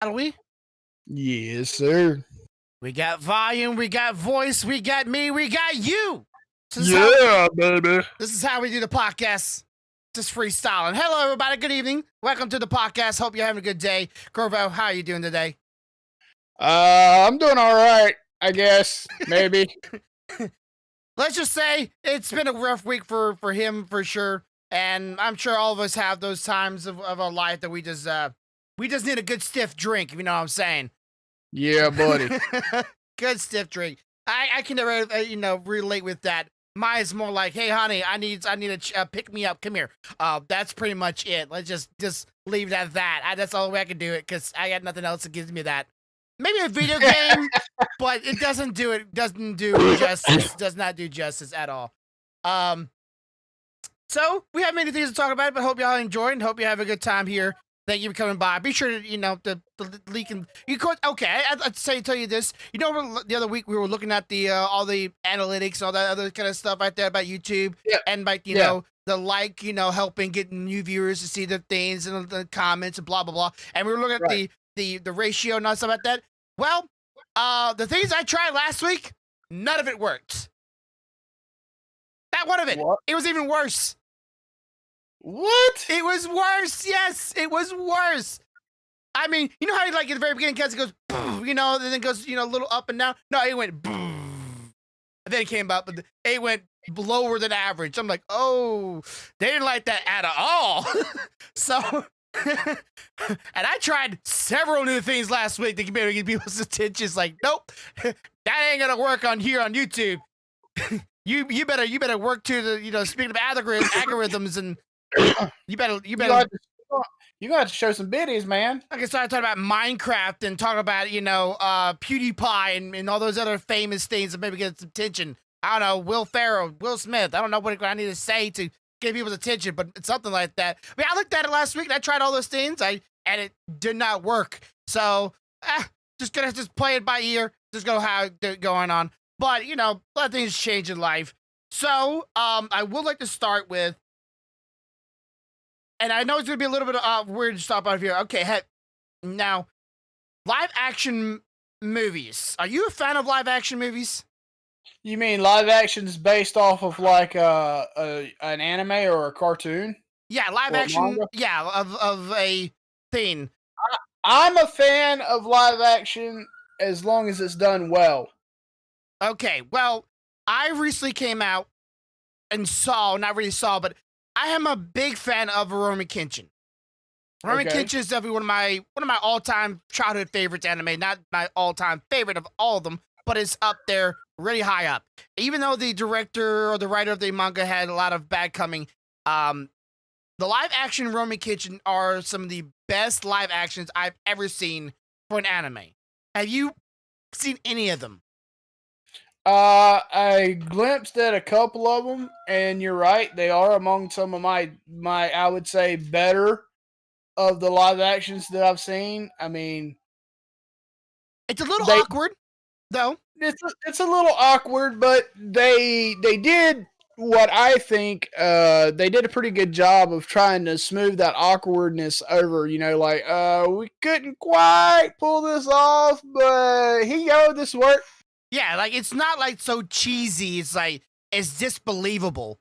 Are we? Yes, sir. We got volume, we got voice, we got me, we got you. Baby. This is how we do the podcast. Just freestyling. Hello, everybody. Good evening. Welcome to the podcast. Hope you're having a good day. Corvo, how are you doing today? I'm doing all right, I guess. Maybe. Let's just say it's been a rough week for him for sure. And I'm sure all of us have those times of our life that we just need a good stiff drink, if you know what I'm saying. Yeah, buddy. Good stiff drink. I can never relate with that. Mine's more like, hey honey, I need a pick me up. Come here. That's pretty much it. Let's just leave it at that. That's the only way I can do it because I got nothing else that gives me that. Maybe a video game, but it doesn't do it. Doesn't do justice. Does not do justice at all. So we have many things to talk about, but hope y'all enjoy and hope you have a good time here. Thank you for coming by. Be sure to, the leak and okay. I'd tell you this. The other week we were looking at the all the analytics, all that other kind of stuff right there about YouTube, and like the helping get new viewers to see the things and the comments and blah blah blah. And we were looking at the ratio and all stuff like that. Well, the things I tried last week, none of it worked. Not one of it. What? It was even worse. What? It was worse. Yes, it was worse. I mean, you know how like at the very beginning, it goes, and then it goes, a little up and down. No, it went, and then it came up, but it went lower than average. I'm like, oh, they didn't like that at all. So, and I tried several new things last week to get people's attention. It's like, nope, that ain't gonna work on here on YouTube. You better work to the speaking of algorithms and. You better. You got to show some biddies, man. I can start talking about Minecraft and talk about PewDiePie and all those other famous things that maybe get some attention. I don't know, Will Ferrell, Will Smith. I don't know what I need to say to get people's attention, but it's something like that. I mean, I looked at it last week and I tried all those things. And it did not work. So just gonna play it by ear. Just go how it's going on. But a lot of things change in life. So I would like to start with. And I know it's going to be a little bit weird to stop out here. Okay, now, live action movies. Are you a fan of live action movies? You mean live actions based off of like an anime or a cartoon? Yeah, live action. Manga? Yeah, of a thing. I'm a fan of live action as long as it's done well. Okay, well, I recently came out and but I am a big fan of Rurouni Kenshin. Rurouni Kenshin is definitely one of my all-time childhood favorites anime. Not my all-time favorite of all of them, but it's up there, really high up. Even though the director or the writer of the manga had a lot of bad coming, the live-action Rurouni Kenshin are some of the best live actions I've ever seen for an anime. Have you seen any of them? I glimpsed at a couple of them, and you're right. They are among some of my I would say, better of the live actions that I've seen. I mean, it's a little awkward, though. It's a little awkward, but they did what I think they did a pretty good job of trying to smooth that awkwardness over. We couldn't quite pull this off, but this worked. Yeah, like it's not like so cheesy. It's like it's disbelievable,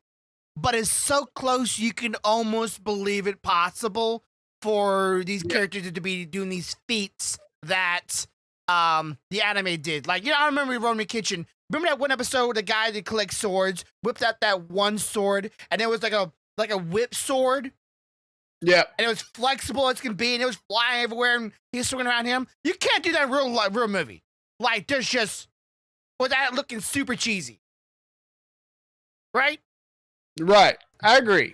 but it's so close you can almost believe it possible for these characters to be doing these feats that the anime did. Like I remember Rurouni Kenshin. Remember that one episode where the guy that collects swords whipped out that one sword, and it was like a whip sword. Yeah, and it was flexible as can be, and it was flying everywhere, and he's swinging around him. You can't do that in real movie. Like there's just. Without looking super cheesy. Right? Right. I agree.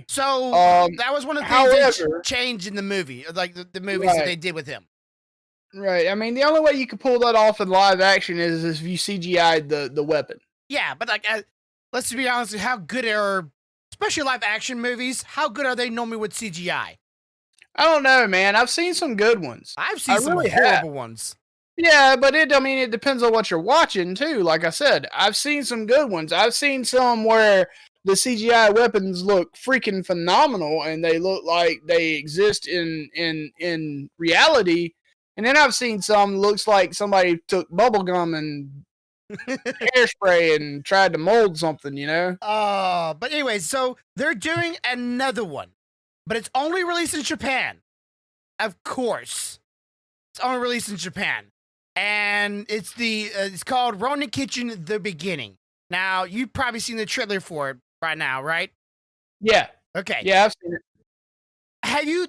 So, that was one of the things that changed in the movie. Like, the movies that they did with him. Right. I mean, the only way you can pull that off in live action is if you CGI'd the weapon. Yeah, but, like, let's be honest, how good are, especially live action movies, how good are they normally with CGI? I don't know, man. I've seen some good ones. I've seen some horrible ones. Yeah, but it depends on what you're watching too. Like I said, I've seen some good ones. I've seen some where the CGI weapons look freaking phenomenal, and they look like they exist in reality. And then I've seen some looks like somebody took bubble gum and hairspray and tried to mold something, you know? But anyway, so they're doing another one, but it's only released in Japan. Of course, it's only released in Japan, and it's called Ronin Kitchen: The Beginning. Now you've probably seen the trailer for it right now, right? Yeah. Okay. Yeah, I've seen it.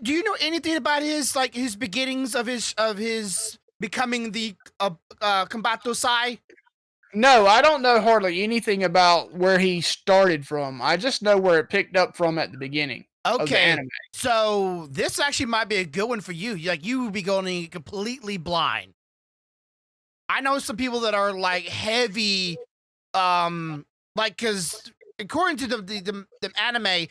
Do you know anything about his beginnings of his becoming the Kombato Sai? No, I don't know hardly anything about where he started from. I just know where it picked up from at the beginning of the Okay, anime. so this actually might be a good one for you. Like you would be going in completely blind. I know some people that are like heavy, like because according to the anime,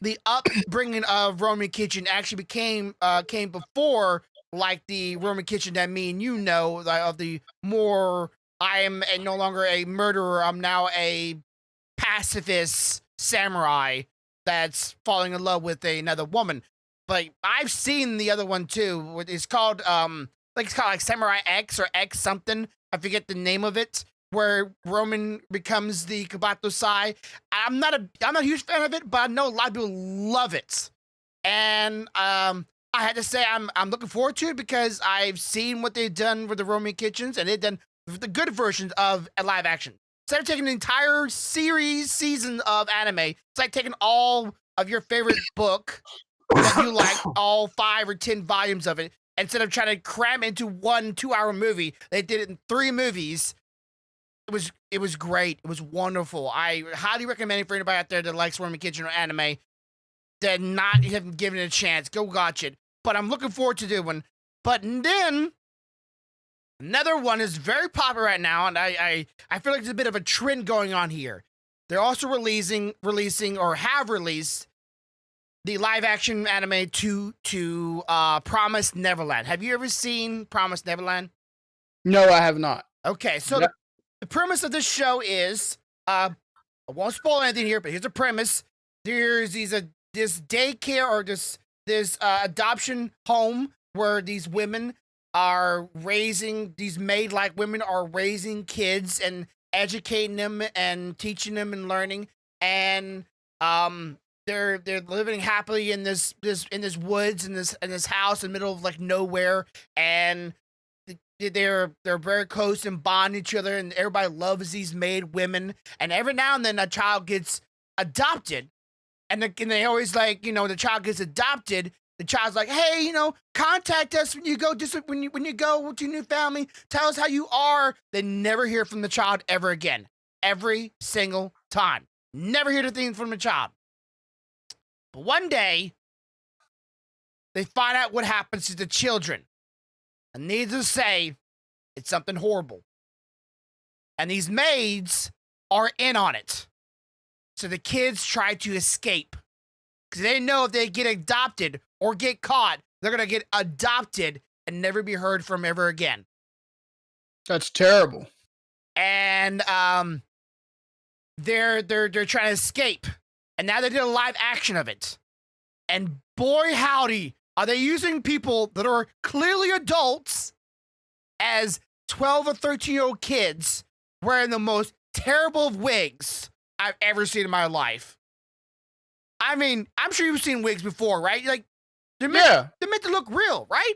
the upbringing of Roman Kitchen actually came before like the Roman Kitchen that me and you know, like, of the more I am no longer a murderer. I'm now a pacifist samurai that's falling in love with another woman. But I've seen the other one too. It's called like Samurai X or X something. I forget the name of it. Where Roman becomes the Kabato Sai. I'm not a huge fan of it, but I know a lot of people love it. And I had to say I'm looking forward to it because I've seen what they've done with the Roman kitchens, and they've done the good versions of a live action. Instead of taking an entire season of anime, it's like taking all of your favorite book that you like, all 5 or 10 volumes of it, instead of trying to cram into 1 2-hour movie. They did it in 3 movies. It was great. It was wonderful. I highly recommend it for anybody out there that likes Roman Kitchen or anime that not have given it a chance. Go watch it. But I'm looking forward to doing one. But then another one is very popular right now, and I feel like there's a bit of a trend going on here. They're also releasing or have released the live action anime to Promised Neverland. Have you ever seen Promised Neverland? No, I have not. Okay, so Yep. the premise of this show is I won't spoil anything here, but here's the premise. There's this daycare or this adoption home where these women are raising, these maid-like women are raising kids and educating them and teaching them and learning, and they're living happily in this woods in this house in the middle of like nowhere, and they're very close and bond each other, and everybody loves these maid women. And every now and then a child gets adopted, and they always like, the child gets adopted. The child's like, hey, contact us when you go when you go to your new family. Tell us how you are. They never hear from the child ever again. Every single time, never hear anything from the child. But one day, they find out what happens to the children. And needless to say, it's something horrible. And these maids are in on it. So the kids try to escape. Because they know if they get adopted or get caught, they're going to get adopted and never be heard from ever again. That's terrible. And they're trying to escape. And now they did a live action of it. And boy howdy, are they using people that are clearly adults as 12 or 13-year-old kids wearing the most terrible of wigs I've ever seen in my life. I mean, I'm sure you've seen wigs before, right? Like, they're meant to look real, right?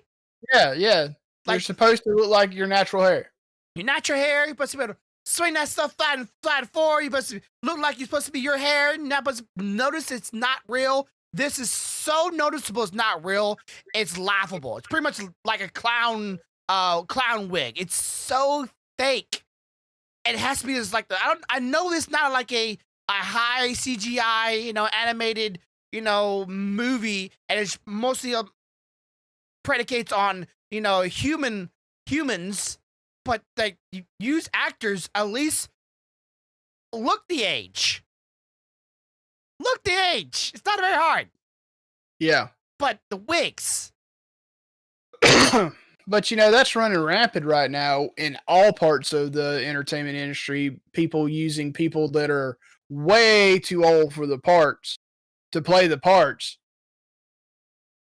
Yeah. They're supposed to look like your natural hair. Your natural hair, you're supposed to be able to swing that stuff flat forward. You're supposed to look like you're supposed to be your hair. You're not supposed to notice it's not real. This is so noticeable it's not real. It's laughable. It's pretty much like a clown wig. It's so fake. It has to be just like I know this not like a high CGI, animated, movie, and it's mostly predicates on, humans, but they use actors at least look the age. Look the age. It's not very hard. Yeah. But the wigs. But that's running rampant right now in all parts of the entertainment industry. People using people that are way too old for the parts to play the parts.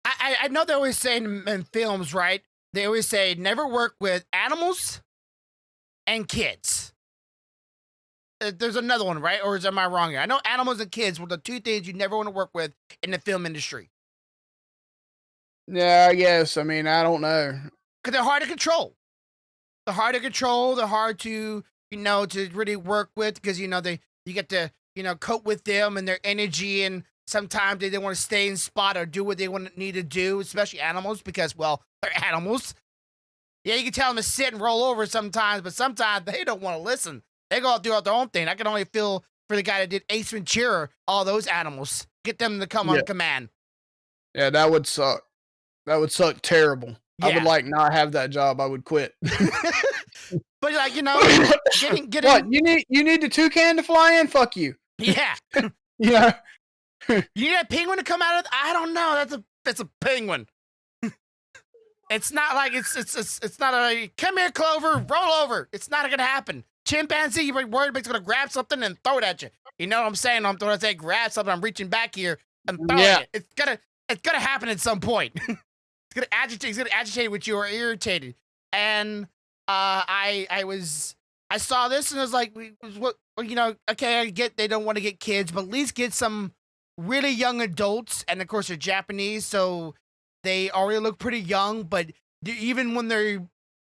I know they always say in films, right? They always say never work with animals and kids. There's another one, right? Or am I wrong here? I know animals and kids were the two things you never want to work with in the film industry. Yeah, I guess. I mean, I don't know. Because they're hard to control. They're hard to control. They're hard to, to really work with because, you get to, cope with them and their energy. And sometimes they don't want to stay in spot or do what they need to do, especially animals because, well, they're animals. Yeah, you can tell them to sit and roll over sometimes, but sometimes they don't want to listen. They go out do their own thing. I can only feel for the guy that did Ace Ventura, all those animals. Get them to come on command. Yeah, that would suck. That would suck terrible. Yeah. I would like not have that job. I would quit. But like, getting what you need the toucan to fly in? Fuck you. Yeah. Yeah. You need a penguin to come out of I don't know. That's a penguin. It's not like it's not a come here, Clover, roll over. It's not gonna happen. Chimpanzee, you're worried about it's gonna grab something and throw it at you. You know what I'm saying? I'm throwing say grab something, I'm reaching back here and throwing it. It's gonna happen at some point. It's gonna agitate with you or irritated. And I saw this and I was like, okay, I get they don't want to get kids, but at least get some really young adults, and of course they're Japanese, so they already look pretty young, but even when they're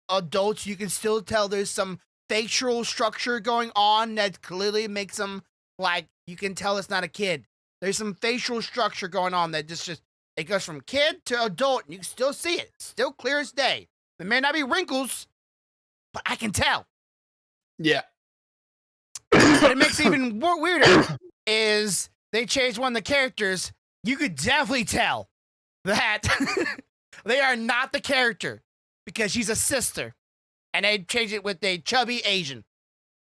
adults, you can still tell there's some facial structure going on that clearly makes them like you can tell it's not a kid. There's some facial structure going on that just it goes from kid to adult, and you can still see it. Still clear as day. There may not be wrinkles, but I can tell. Yeah. But it makes it even more weirder is they changed one of the characters. You could definitely tell that they are not the character because she's a sister. And they changed it with a chubby Asian,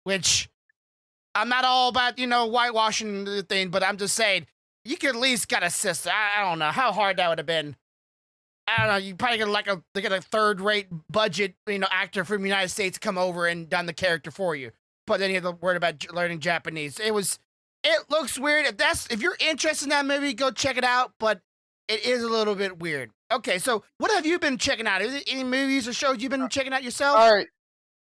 which I'm not all about, whitewashing the thing, but I'm just saying, you could at least got a sister. I don't know how hard that would have been. I don't know. You probably get a third-rate budget, actor from the United States to come over and done the character for you. But then you have to worry about learning Japanese. It looks weird. If you're interested in that movie, go check it out. But it is a little bit weird. Okay, so what have you been checking out? Is there any movies or shows you've been checking out yourself? All right.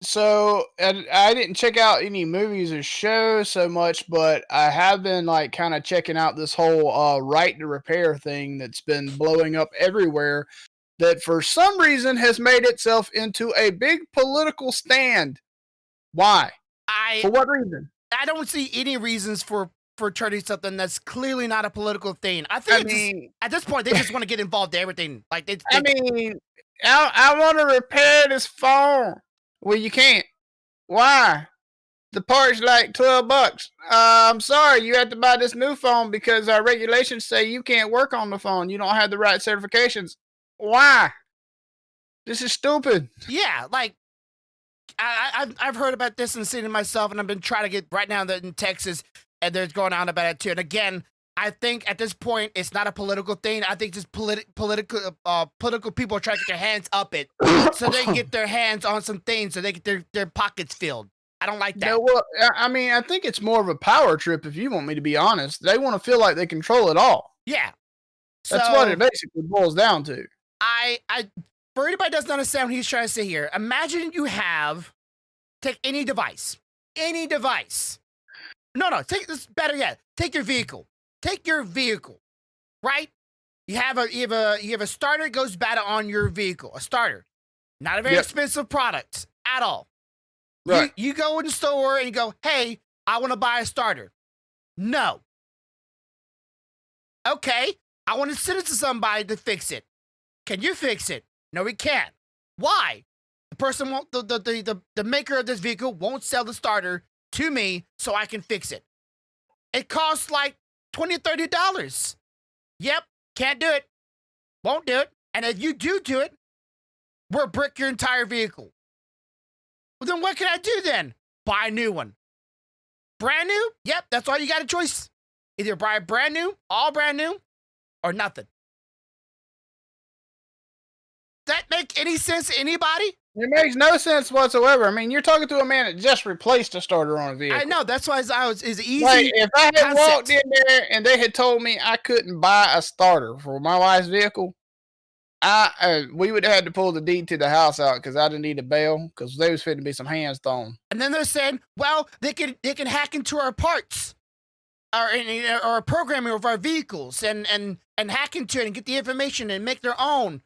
So I didn't check out any movies or shows so much, but I have been like kind of checking out this whole right to repair thing that's been blowing up everywhere. That for some reason has made itself into a big political stand. Why? For what reason? I don't see any reasons for turning something that's clearly not a political thing. I think at this point they just want to get involved in everything. Like I want to repair this phone. Well, you can't. Why? The part's like $12. I'm sorry, you have to buy this new phone because our regulations say you can't work on the phone. You don't have the right certifications. Why? This is stupid. Yeah, like I've heard about this and seen it myself, and I've been trying to get right now that in Texas, and they're going on about it too. And again, I think at this point it's not a political thing. I think just political people are trying to get their hands up it so they can get their hands on some things so they get their pockets filled. I don't like that. No, well, I think it's more of a power trip if you want me to be honest. They want to feel like they control it all. Yeah. That's what it basically boils down to. For anybody that doesn't understand what he's trying to say here, imagine you take any device. No, take this better yet. Take your vehicle. Right? You have a starter that goes bad on your vehicle. A starter. Not a very expensive product at all. Right. You go in the store and you go, hey, I want to buy a starter. No. Okay, I want to send it to somebody to fix it. Can you fix it? No, we can't. Why? The person won't. The maker of this vehicle won't sell the starter to me so I can fix it. It costs like $20, $30. Yep, can't do it. Won't do it. And if you do it, we'll brick your entire vehicle. Well, then what can I do then? Buy a new one. Brand new? Yep, that's all you got a choice. Either buy brand new, all brand new, or nothing. That make any sense to anybody? It makes no sense whatsoever. I mean, you're talking to a man that just replaced a starter on a vehicle. I know. That's why it's easy. Like, if I had concept. walked in there and they had told me I couldn't buy a starter for my wife's vehicle, we would have had to pull the deed to the house out because I didn't need a bail because there was fitting to be some hands thrown. And then they're saying, well, they can hack into our parts or programming of our vehicles and hack into it and get the information and make their own.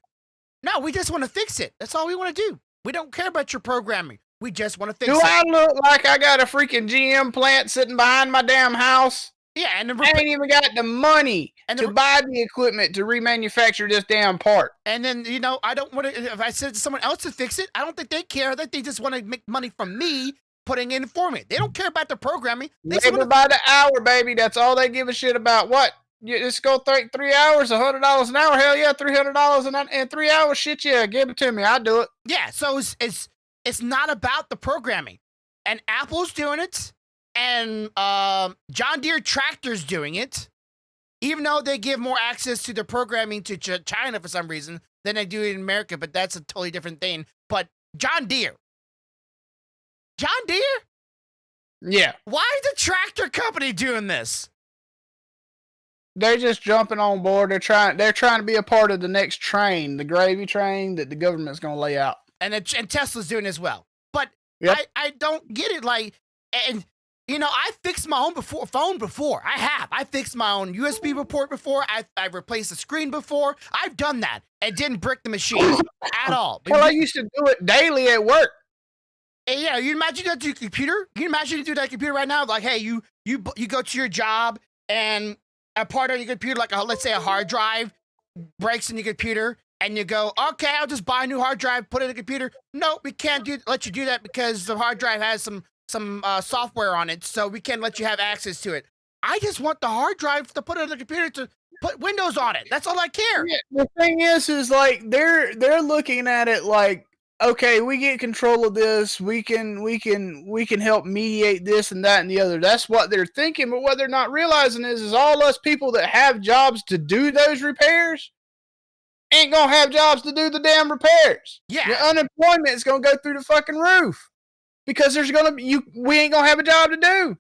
No, we just want to fix it. That's all we want to do. We don't care about your programming. We just want to fix it. Do I look like I got a freaking GM plant sitting behind my damn house? Yeah, and I ain't even got the money to buy the equipment to remanufacture this damn part. And then, I don't want to, if I said to someone else to fix it, I don't think they care. That they just want to make money from me putting in for me. They don't care about the programming. Labor by the hour, baby. That's all they give a shit about. What? You just go 3 hours, $100 an hour. Hell yeah, $300 in 3 hours. Shit yeah, give it to me. I'll do it. Yeah, so it's not about the programming, and Apple's doing it, and John Deere Tractor's doing it, even though they give more access to their programming to China for some reason than they do in America. But that's a totally different thing. But John Deere. Yeah. Why is the tractor company doing this? They're just jumping on board. They're trying to be a part of the next train, the gravy train that the government's going to lay out. And Tesla's doing as well. But yep. I don't get it. Like, and I fixed my own phone before. I fixed my own USB port before. I've replaced the screen before. I've done that. It didn't brick the machine at all. Well, I used to do it daily at work. And, you imagine that to your computer? You imagine you do that computer right now? Like, hey, you go to your job and a part of your computer, like let's say a hard drive, breaks in your computer, and you go, okay, I'll just buy a new hard drive, put it in the computer. No, we can't let you do that because the hard drive has some software on it, so we can't let you have access to it. I just want the hard drive to put it in the computer to put Windows on it. That's all I care. Yeah, the thing is like they're looking at it like, okay, we get control of this. We can help mediate this and that and the other. That's what they're thinking. But what they're not realizing is all us people that have jobs to do those repairs ain't gonna have jobs to do the damn repairs. Yeah, the unemployment is gonna go through the fucking roof because we ain't gonna have a job to do.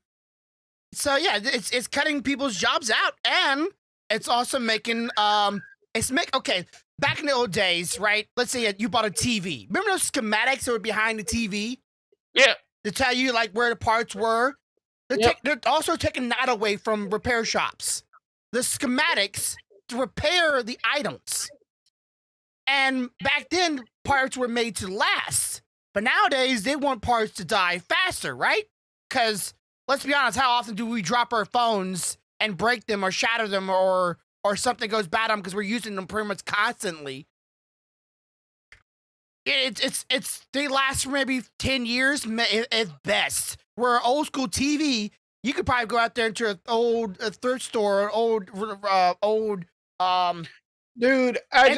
So yeah, it's cutting people's jobs out, and it's also making okay. Back in the old days, right? Let's say you bought a TV. Remember those schematics that were behind the TV? Yeah. To tell you like where the parts were. They're also taking that away from repair shops. The schematics to repair the items. And back then, parts were made to last. But nowadays, they want parts to die faster, right? Because let's be honest, how often do we drop our phones and break them or shatter them or something goes bad on them because we're using them pretty much constantly? They last for maybe 10 years at best. Where old school TV, you could probably go out there into an old thrift store, Dude, I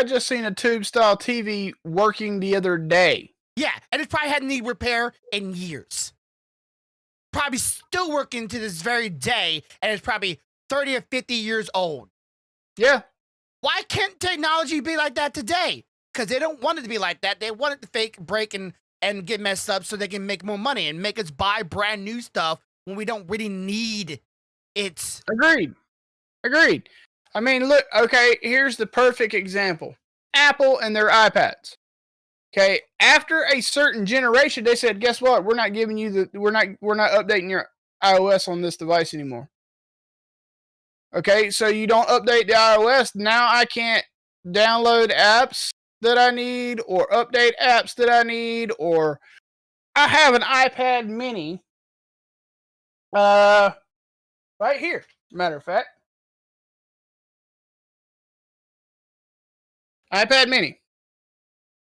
just seen a tube style TV working the other day. Yeah, and it probably hadn't needed repair in years. Probably still working to this very day, and it's probably 30 or 50 years old. Yeah. Why can't technology be like that today? Because they don't want it to be like that. They want it to fake, break, and get messed up so they can make more money and make us buy brand new stuff when we don't really need it. Agreed. I mean, look, okay, here's the perfect example. Apple and their iPads. Okay, after a certain generation, they said, guess what? We're not giving you we're not updating your iOS on this device anymore. Okay, so you don't update the iOS. Now I can't download apps that I need or update apps that I need, or I have an iPad mini right here, matter of fact. iPad mini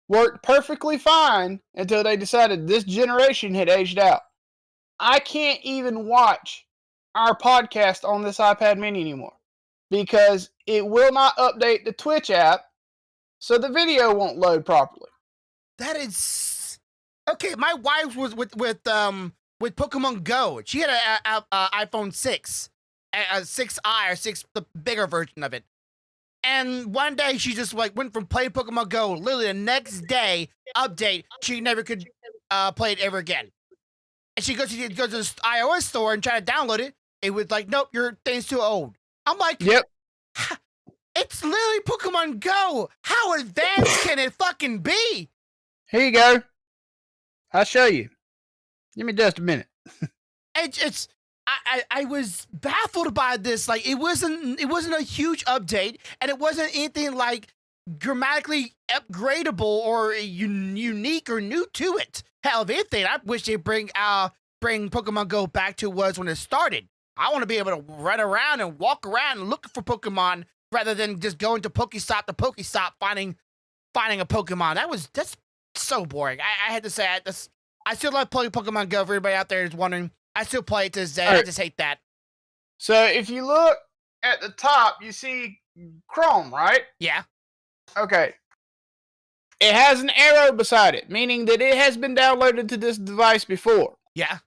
worked perfectly fine until they decided this generation had aged out. I can't even watch our podcast on this iPad mini anymore because it will not update the Twitch app, so the video won't load properly. That is okay. My wife was with Pokemon Go. She had a iPhone 6, a 6i or 6, the bigger version of it. And one day she just like went from playing Pokemon Go. Literally the next day, update, she never could play it ever again. And she goes to the iOS store and try to download it. It was like, nope, your thing's too old. I'm like, Yep. It's literally Pokemon Go. How advanced can it fucking be? Here you go. I'll show you. Give me just a minute. I was baffled by this. Like it wasn't a huge update, and it wasn't anything like grammatically upgradable or unique or new to it. Hell, if anything, I wish they'd bring Pokemon Go back to was when it started. I want to be able to run around and walk around and look for Pokemon rather than just going to Pokestop to Pokestop finding a Pokemon. That's so boring. I had to say I still love playing Pokemon Go. For everybody out there is wondering, I still play it to this day. I just hate that. So if you look at the top, you see Chrome, right? Yeah. Okay. It has an arrow beside it, meaning that it has been downloaded to this device before. Yeah.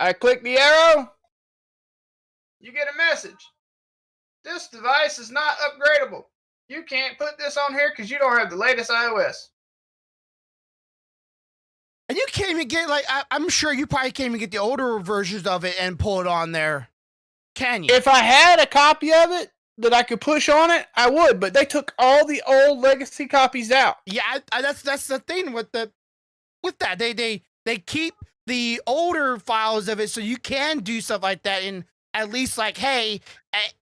I click the arrow. You get a message. This device is not upgradable. You can't put this on here because you don't have the latest iOS. And you can't even get, like, I'm sure you probably can't even get the older versions of it and pull it on there. Can you? If I had a copy of it that I could push on it, I would, but they took all the old legacy copies out. Yeah, that's the thing with that. They keep the older files of it so you can do stuff like that. And at least like, hey,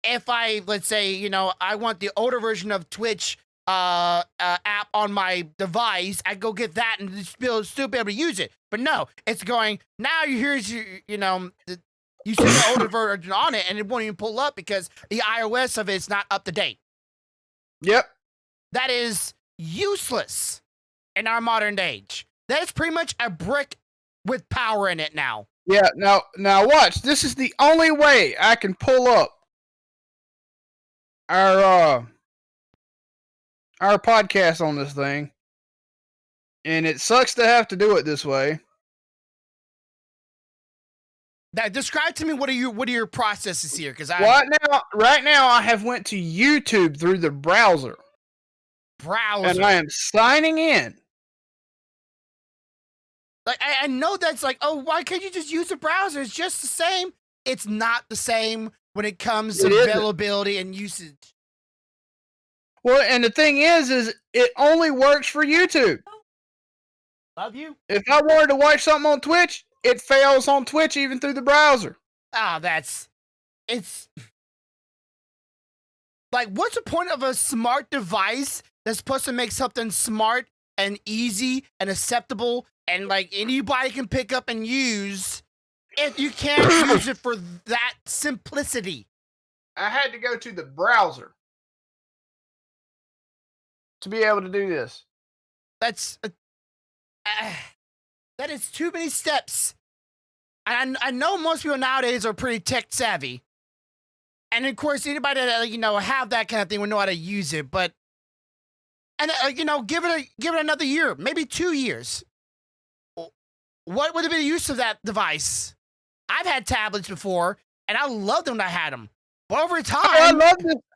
if let's say, I want the older version of Twitch app on my device, I go get that and still be able to use it. But no, it's going, now here's your, you see the older version on it and it won't even pull up because the iOS of it's not up to date. Yep. That is useless in our modern age. That is pretty much a brick with power in it now. Yeah, now watch. This is the only way I can pull up our podcast on this thing. And it sucks to have to do it this way. Now, describe to me what are your processes here? Because right now I have went to YouTube through the browser. And I am signing in. Like I know that's like, oh, why can't you just use the browser? It's just the same. It's not the same when it comes to availability and usage. Well, and the thing is it only works for YouTube. Love you. If I wanted to watch something on Twitch, it fails on Twitch even through the browser. Oh, it's like, what's the point of a smart device that's supposed to make something smart and easy and acceptable and like anybody can pick up and use if you can't use it for that simplicity? I had to go to the browser to be able to do this. That is too many steps. And I know most people nowadays are pretty tech savvy. And of course, anybody that, have that kind of thing would know how to use it. But, and give it another year, maybe 2 years. What would have been the use of that device? I've had tablets before, and I loved them when I had them. But over time,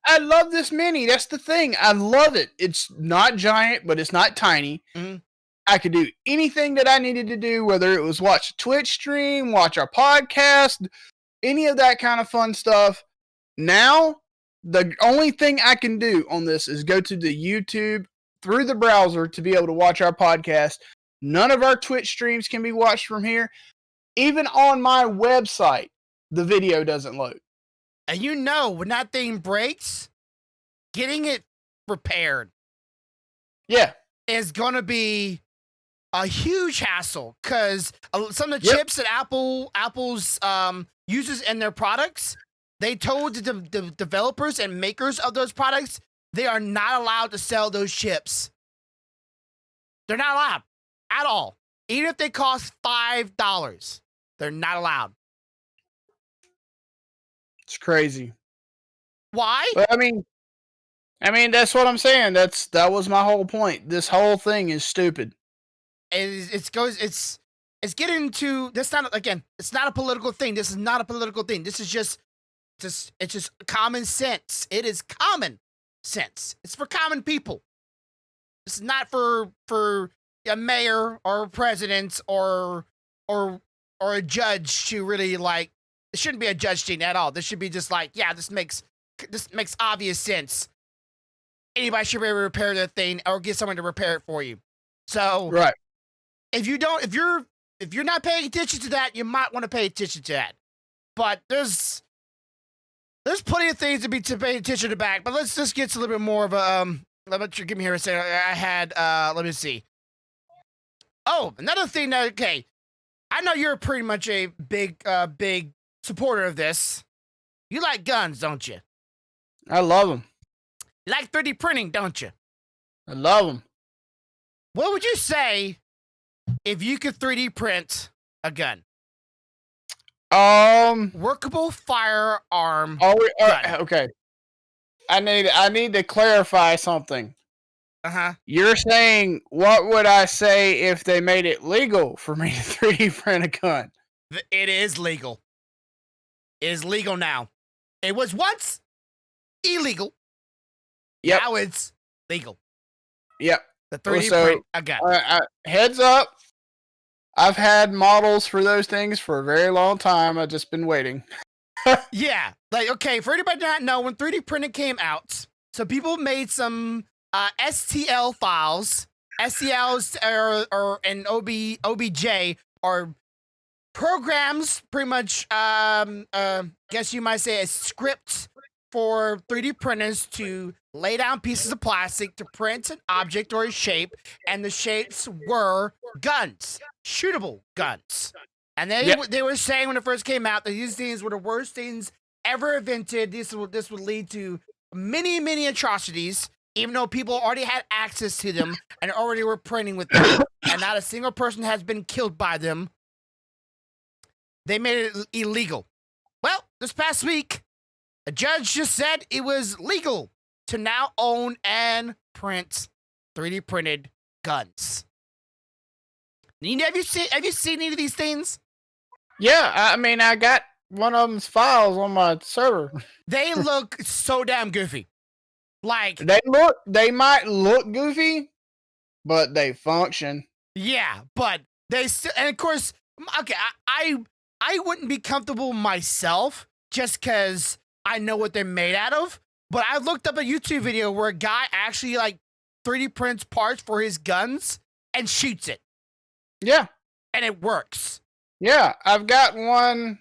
I love this mini. That's the thing. I love it. It's not giant, but it's not tiny. Mm-hmm. I could do anything that I needed to do, whether it was watch a Twitch stream, watch our podcast, any of that kind of fun stuff. Now, the only thing I can do on this is go to the YouTube through the browser to be able to watch our podcast. None of our Twitch streams can be watched from here. Even on my website, the video doesn't load. And when that thing breaks, getting it repaired is going to be a huge hassle because some of the chips that Apple's uses in their products, they told the developers and makers of those products they are not allowed to sell those chips. They're not allowed at all. Even if they cost $5, they're not allowed. It's crazy. Why? But I mean, that's what I'm saying. That was my whole point. This whole thing is stupid. It's getting into, that's not, again, it's not a political thing. This is not a political thing. This is just it's just common sense. It is common sense. It's for common people. It's not for a mayor or a president or a judge to really like. It shouldn't be a judge thing at all. This should be just like, yeah, this makes obvious sense. Anybody should be able to repair their thing or get someone to repair it for you. So Right. if you're not paying attention to that, you might want to pay attention to that. But there's plenty of things to pay attention to back. But let's just get to a little bit more of a give me here a second. I had let me see. Oh, another thing that okay. I know you're pretty much a big supporter of this. You like guns, don't you? I love them. You like 3D printing, don't you? I love them. What would you say if you could 3D print a gun? Workable firearm. gun. Okay. I need to clarify something. Uh-huh. You're saying, what would I say if they made it legal for me to 3D print a gun? It is legal. It is legal now. It was once illegal. Yep. Now it's legal. Yep. The 3D So, print a gun. Heads up. I've had models for those things for a very long time. I've just been waiting. Yeah. Like, okay, for anybody not know, when 3D printing came out, so people made some STL files. STLs and OBJ are programs, pretty much, guess you might say a script for 3D printers to lay down pieces of plastic to print an object or a shape, and the shapes were guns, shootable guns. And they were saying when it first came out that these things were the worst things ever invented. This would lead to many atrocities, even though people already had access to them and already were printing with them, and not a single person has been killed by them. They made it illegal. Well, this past week, a judge just said it was legal to now own and print 3D printed guns. Have you seen any of these things? Yeah, I mean, I got one of them's files on my server. They look so damn goofy. Like they might look goofy, but they function. Yeah, but they still, and of course, okay, I wouldn't be comfortable myself just because I know what they're made out of. But I looked up a YouTube video where a guy actually like 3D prints parts for his guns and shoots it. Yeah. And it works. Yeah, I've got one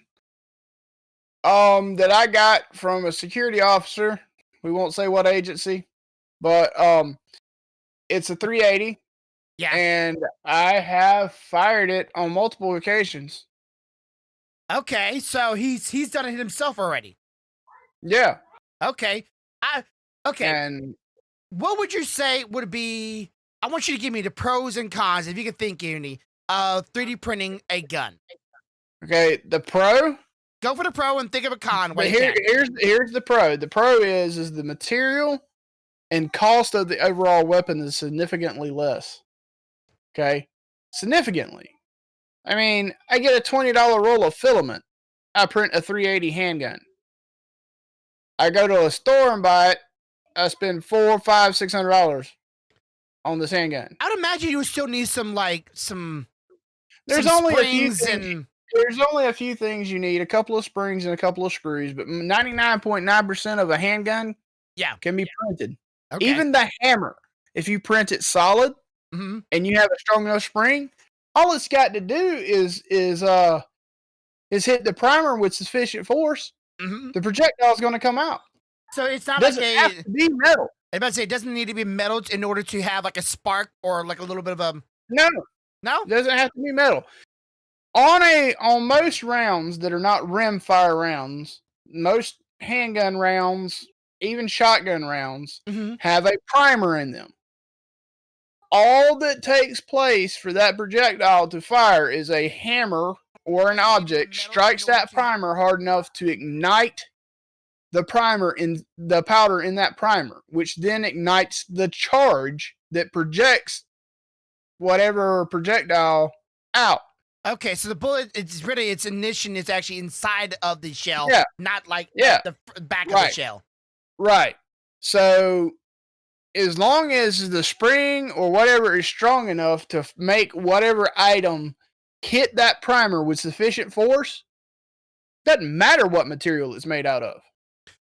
that I got from a security officer. We won't say what agency, but it's a 380. Yeah. And I have fired it on multiple occasions. Okay, so he's done it himself already. Yeah. Okay. Okay. And what would you say would be, I want you to give me the pros and cons, if you can think of any, of 3D printing a gun. Okay, the pro? Go for the pro and think of a con. But here's the pro. The pro is the material and cost of the overall weapon is significantly less. Okay? Significantly. I mean, I get a $20 roll of filament. I print a 380 handgun. I go to a store and buy it. I spend $400, $500, $600 on this handgun. I'd imagine you would still need some There's some only a few springs things. and There's only a few things you need: a couple of springs and a couple of screws. But 99.9% of a handgun, can be printed. Okay. Even the hammer, if you print it solid and you have a strong enough spring, all it's got to do is hit the primer with sufficient force. The projectile is going to come out. So it's not Doesn't like have to be metal. I was about to say it doesn't need to be metal in order to have like a spark or like a little bit of a No, no. it doesn't have to be metal. On most rounds that are not rimfire rounds, most handgun rounds, even shotgun rounds, have a primer in them. All that takes place for that projectile to fire is a hammer or an object strikes that primer hard enough to ignite the primer in the powder in that primer, which then ignites the charge that projects whatever projectile out. Okay, so the bullet, its ignition is actually inside of the shell, not like Yeah. the back of the shell. Right. So as long as the spring or whatever is strong enough to make whatever item hit that primer with sufficient force, doesn't matter what material it's made out of.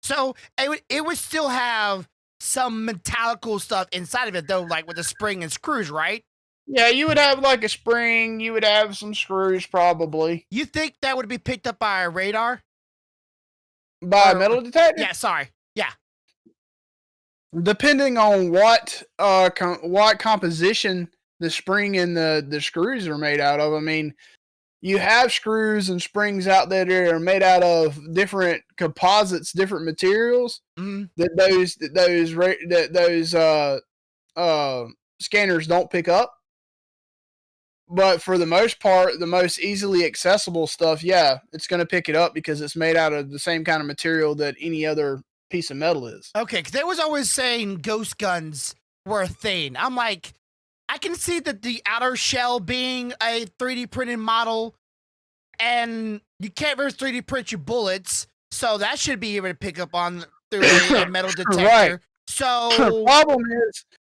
So it would still have some metallical stuff inside of it, though, like with the spring and screws, right? Yeah, you would have like a spring, you would have some screws probably. You think that would be picked up by a radar? By a metal detector? Yeah, sorry. Yeah. Depending on what composition the spring and the screws are made out of. I mean, you have screws and springs out there that are made out of different composites, different materials that those scanners don't pick up. But for the most part, the most easily accessible stuff, yeah, it's going to pick it up because it's made out of the same kind of material that any other piece of metal is. Okay, because they was always saying ghost guns were a thing. I'm like, I can see that the outer shell being a 3D printed model, and you can't really 3D print your bullets, so that should be able to pick up on through a metal detector. Right. So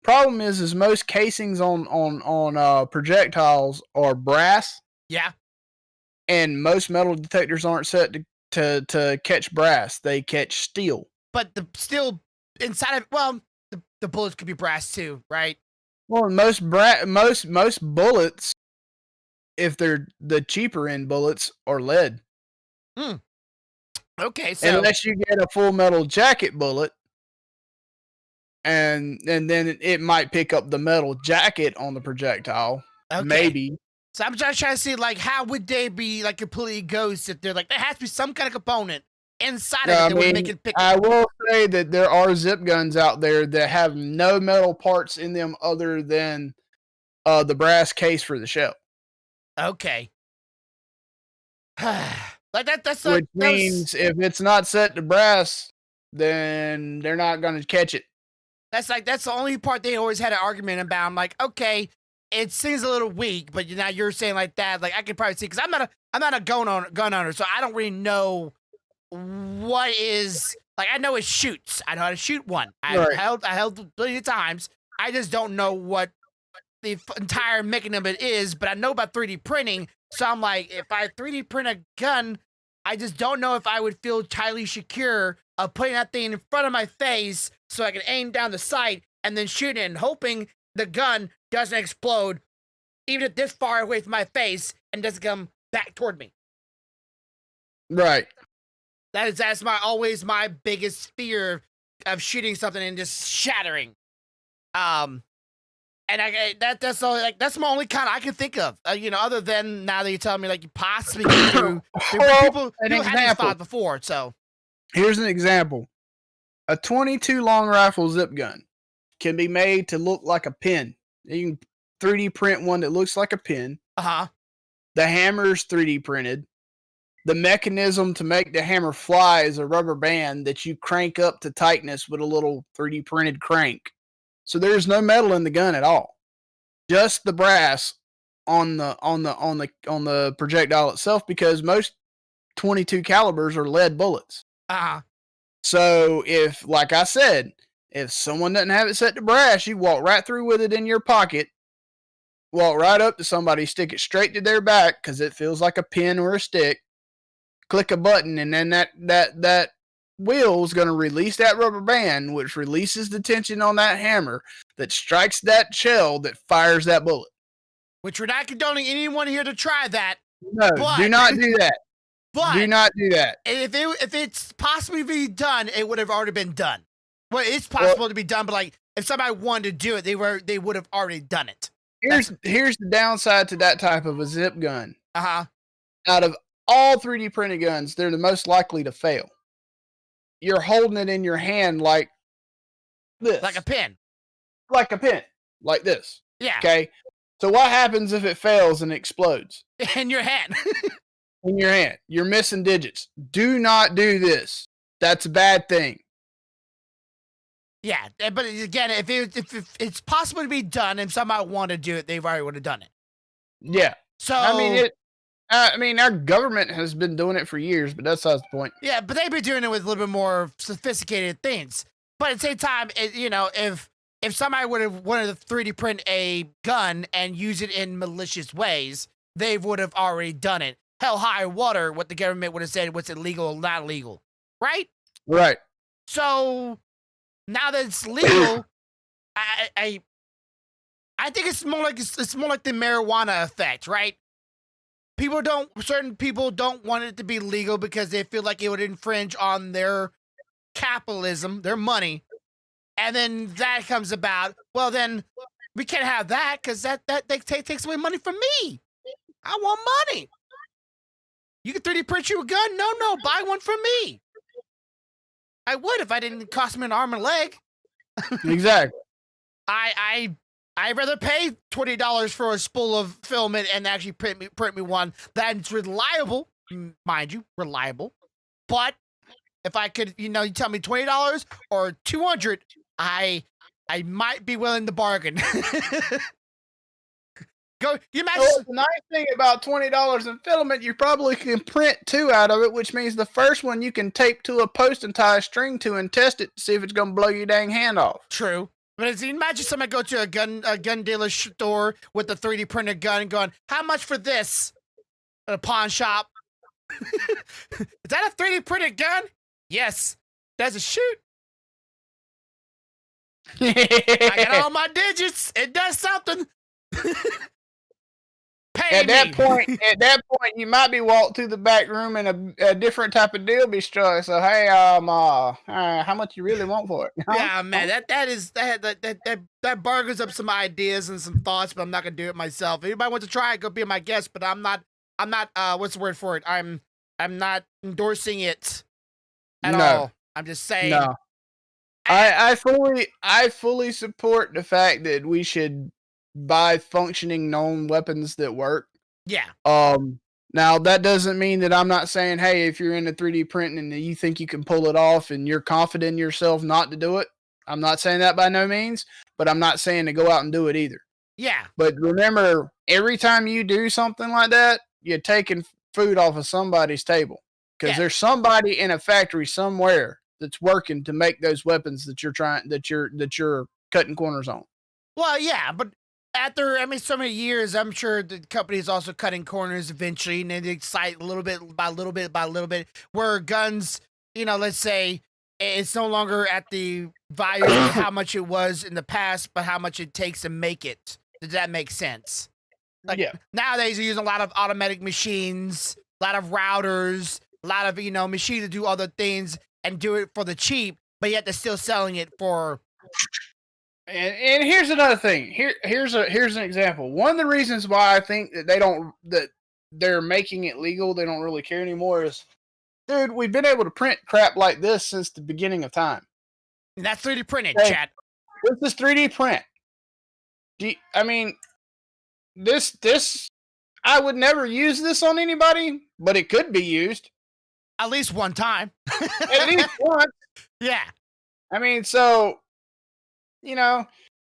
problem is most casings on projectiles are brass. Yeah. And most metal detectors aren't set to catch brass; they catch steel. But the steel inside of the bullets could be brass too, right? Well, most bullets, if they're the cheaper end bullets, are lead. Okay, so unless you get a full metal jacket bullet, and then it might pick up the metal jacket on the projectile. Okay. Maybe. So I'm just trying to see, like, how would they be like completely ghosts if they're like there has to be some kind of component inside of it that would make it pick up. I will say that there are zip guns out there that have no metal parts in them other than the brass case for the shell. Okay. Like that's which means if it's not set to brass, then they're not going to catch it. That's the only part they always had an argument about. I'm like, okay, it seems a little weak, but now you're saying like that. Like I could probably see because I'm not a gun owner, so I don't really know what is like. I know it shoots. I know how to shoot one. I held plenty of times. I just don't know what the entire mechanism it is, but I know about 3D printing. So I'm like, if I 3D print a gun, I just don't know if I would feel entirely secure of putting that thing in front of my face so I can aim down the sight and then shoot it and hoping the gun doesn't explode even if this far away from my face and doesn't come back toward me. Right. That's always my biggest fear of shooting something and just shattering. And that's all, like that's my only kind I can think of. Other than now that you're telling me like you possibly can do people who had these thoughts before. So here's an example: a 22 long rifle zip gun can be made to look like a pin. You can 3D print one that looks like a pin. The hammer's 3D printed. The mechanism to make the hammer fly is a rubber band that you crank up to tightness with a little 3D printed crank. So there's no metal in the gun at all. Just the brass on the projectile itself, because most 22 calibers are lead bullets. So if, like I said, if someone doesn't have it set to brass, you walk right through with it in your pocket, walk right up to somebody, stick it straight to their back because it feels like a pin or a stick, click a button, and then that wheel is going to release that rubber band, which releases the tension on that hammer that strikes that shell that fires that bullet. Which we're not condoning anyone here to try that. No, do not do that. But do not do that. If it's possibly be done, it would have already been done. Well, it's possible to be done, but like if somebody wanted to do it, they would have already done it. Here's the downside to that type of a zip gun. Out of all 3D printed guns, they're the most likely to fail. You're holding it in your hand like this. Like a pin. Like a pin. Like this. Yeah. Okay. So what happens if it fails and explodes? In your hand. In your hand. You're missing digits. Do not do this. That's a bad thing. Yeah, but again, if it's possible to be done and somebody wanted to do it, they've already would have done it. Yeah. So I mean, our government has been doing it for years, but that's not the point. Yeah, but they've been doing it with a little bit more sophisticated things. But at the same time, if somebody would have wanted to 3D print a gun and use it in malicious ways, they would have already done it. Hell, high water, what the government would have said, what's illegal or not legal, right? Right. So now that it's legal, I think it's more like the marijuana effect, right? Certain people don't want it to be legal because they feel like it would infringe on their capitalism, their money. And then that comes about. Well, then we can't have that because that takes away money from me. I want money. You can 3D print you a gun? No, buy one from me. I would if I didn't cost me an arm and a leg. Exactly. I'd rather pay $20 for a spool of filament and actually print me one that's reliable, mind you, reliable. But if I could, you tell me $20 or $200, I might be willing to bargain. You imagine? Well, the nice thing about $20 in filament, you probably can print 2 out of it, which means the first one you can tape to a post and tie a string to and test it to see if it's going to blow your dang hand off. True. But imagine somebody go to a gun dealer store with a 3D printed gun going, how much for this? At a pawn shop. Is that a 3D printed gun? Yes. Does it shoot? I got all my digits. It does something. At that point, you might be walked to the back room and a different type of deal be struck. So hey, how much you really want for it? Yeah, man, that bargains up some ideas and some thoughts, but I'm not gonna do it myself. If anybody wants to try it, go be my guest. But I'm not. What's the word for it? I'm not endorsing it at all. I'm just saying. No. I fully support the fact that we should buy functioning known weapons that work. Yeah. Now that doesn't mean that I'm not saying, hey, if you're into 3D printing and you think you can pull it off and you're confident in yourself not to do it, I'm not saying that by no means, but I'm not saying to go out and do it either. Yeah. But remember, every time you do something like that, you're taking food off of somebody's table because there's somebody in a factory somewhere that's working to make those weapons that you're cutting corners on. Well, yeah, but after so many years, I'm sure the company is also cutting corners eventually, and they excite a little bit by little bit, where guns, let's say it's no longer at the value of how much it was in the past, but how much it takes to make it. Does that make sense? Nowadays, you're using a lot of automatic machines, a lot of routers, a lot of machines to do other things and do it for the cheap, but yet they're still selling it for. And here's another thing. Here's an example. One of the reasons why I think that they're making it legal, they don't really care anymore is, dude, we've been able to print crap like this since the beginning of time. And that's 3D printed, chat. This is 3D print. This I would never use this on anybody, but it could be used. At least one time. At least once. Yeah. So,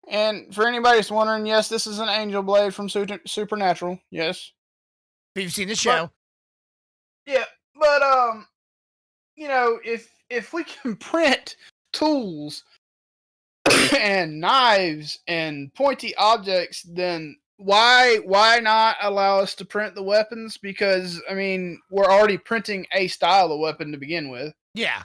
and for anybody that's wondering, yes, this is an angel blade from Supernatural. Yes. Have you seen the show? But if we can print tools and knives and pointy objects, then why not allow us to print the weapons? Because we're already printing a style of weapon to begin with. Yeah.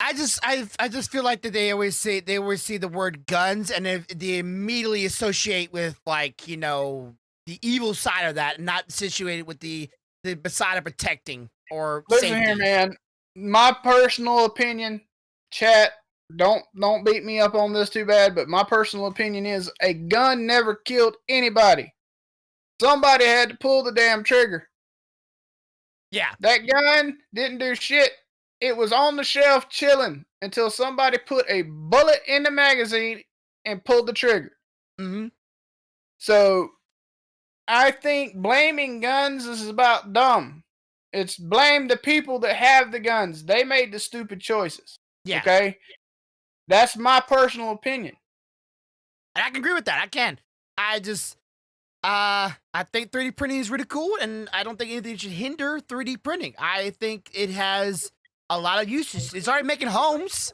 I just feel like that they always see the word guns and they immediately associate with the evil side of that, and not situated with the side of protecting or Listen safety. here, man. My personal opinion, chat, don't beat me up on this too bad, but my personal opinion is a gun never killed anybody. Somebody had to pull the damn trigger. Yeah. That gun didn't do shit. It was on the shelf chilling until somebody put a bullet in the magazine and pulled the trigger. Mm-hmm. So I think blaming guns is about dumb. It's blame the people that have the guns. They made the stupid choices. Yeah. Okay? That's my personal opinion. And I can agree with that. I can. I just, I think 3D printing is really cool, and I don't think anything should hinder 3D printing. I think it has a lot of uses. It's already making homes.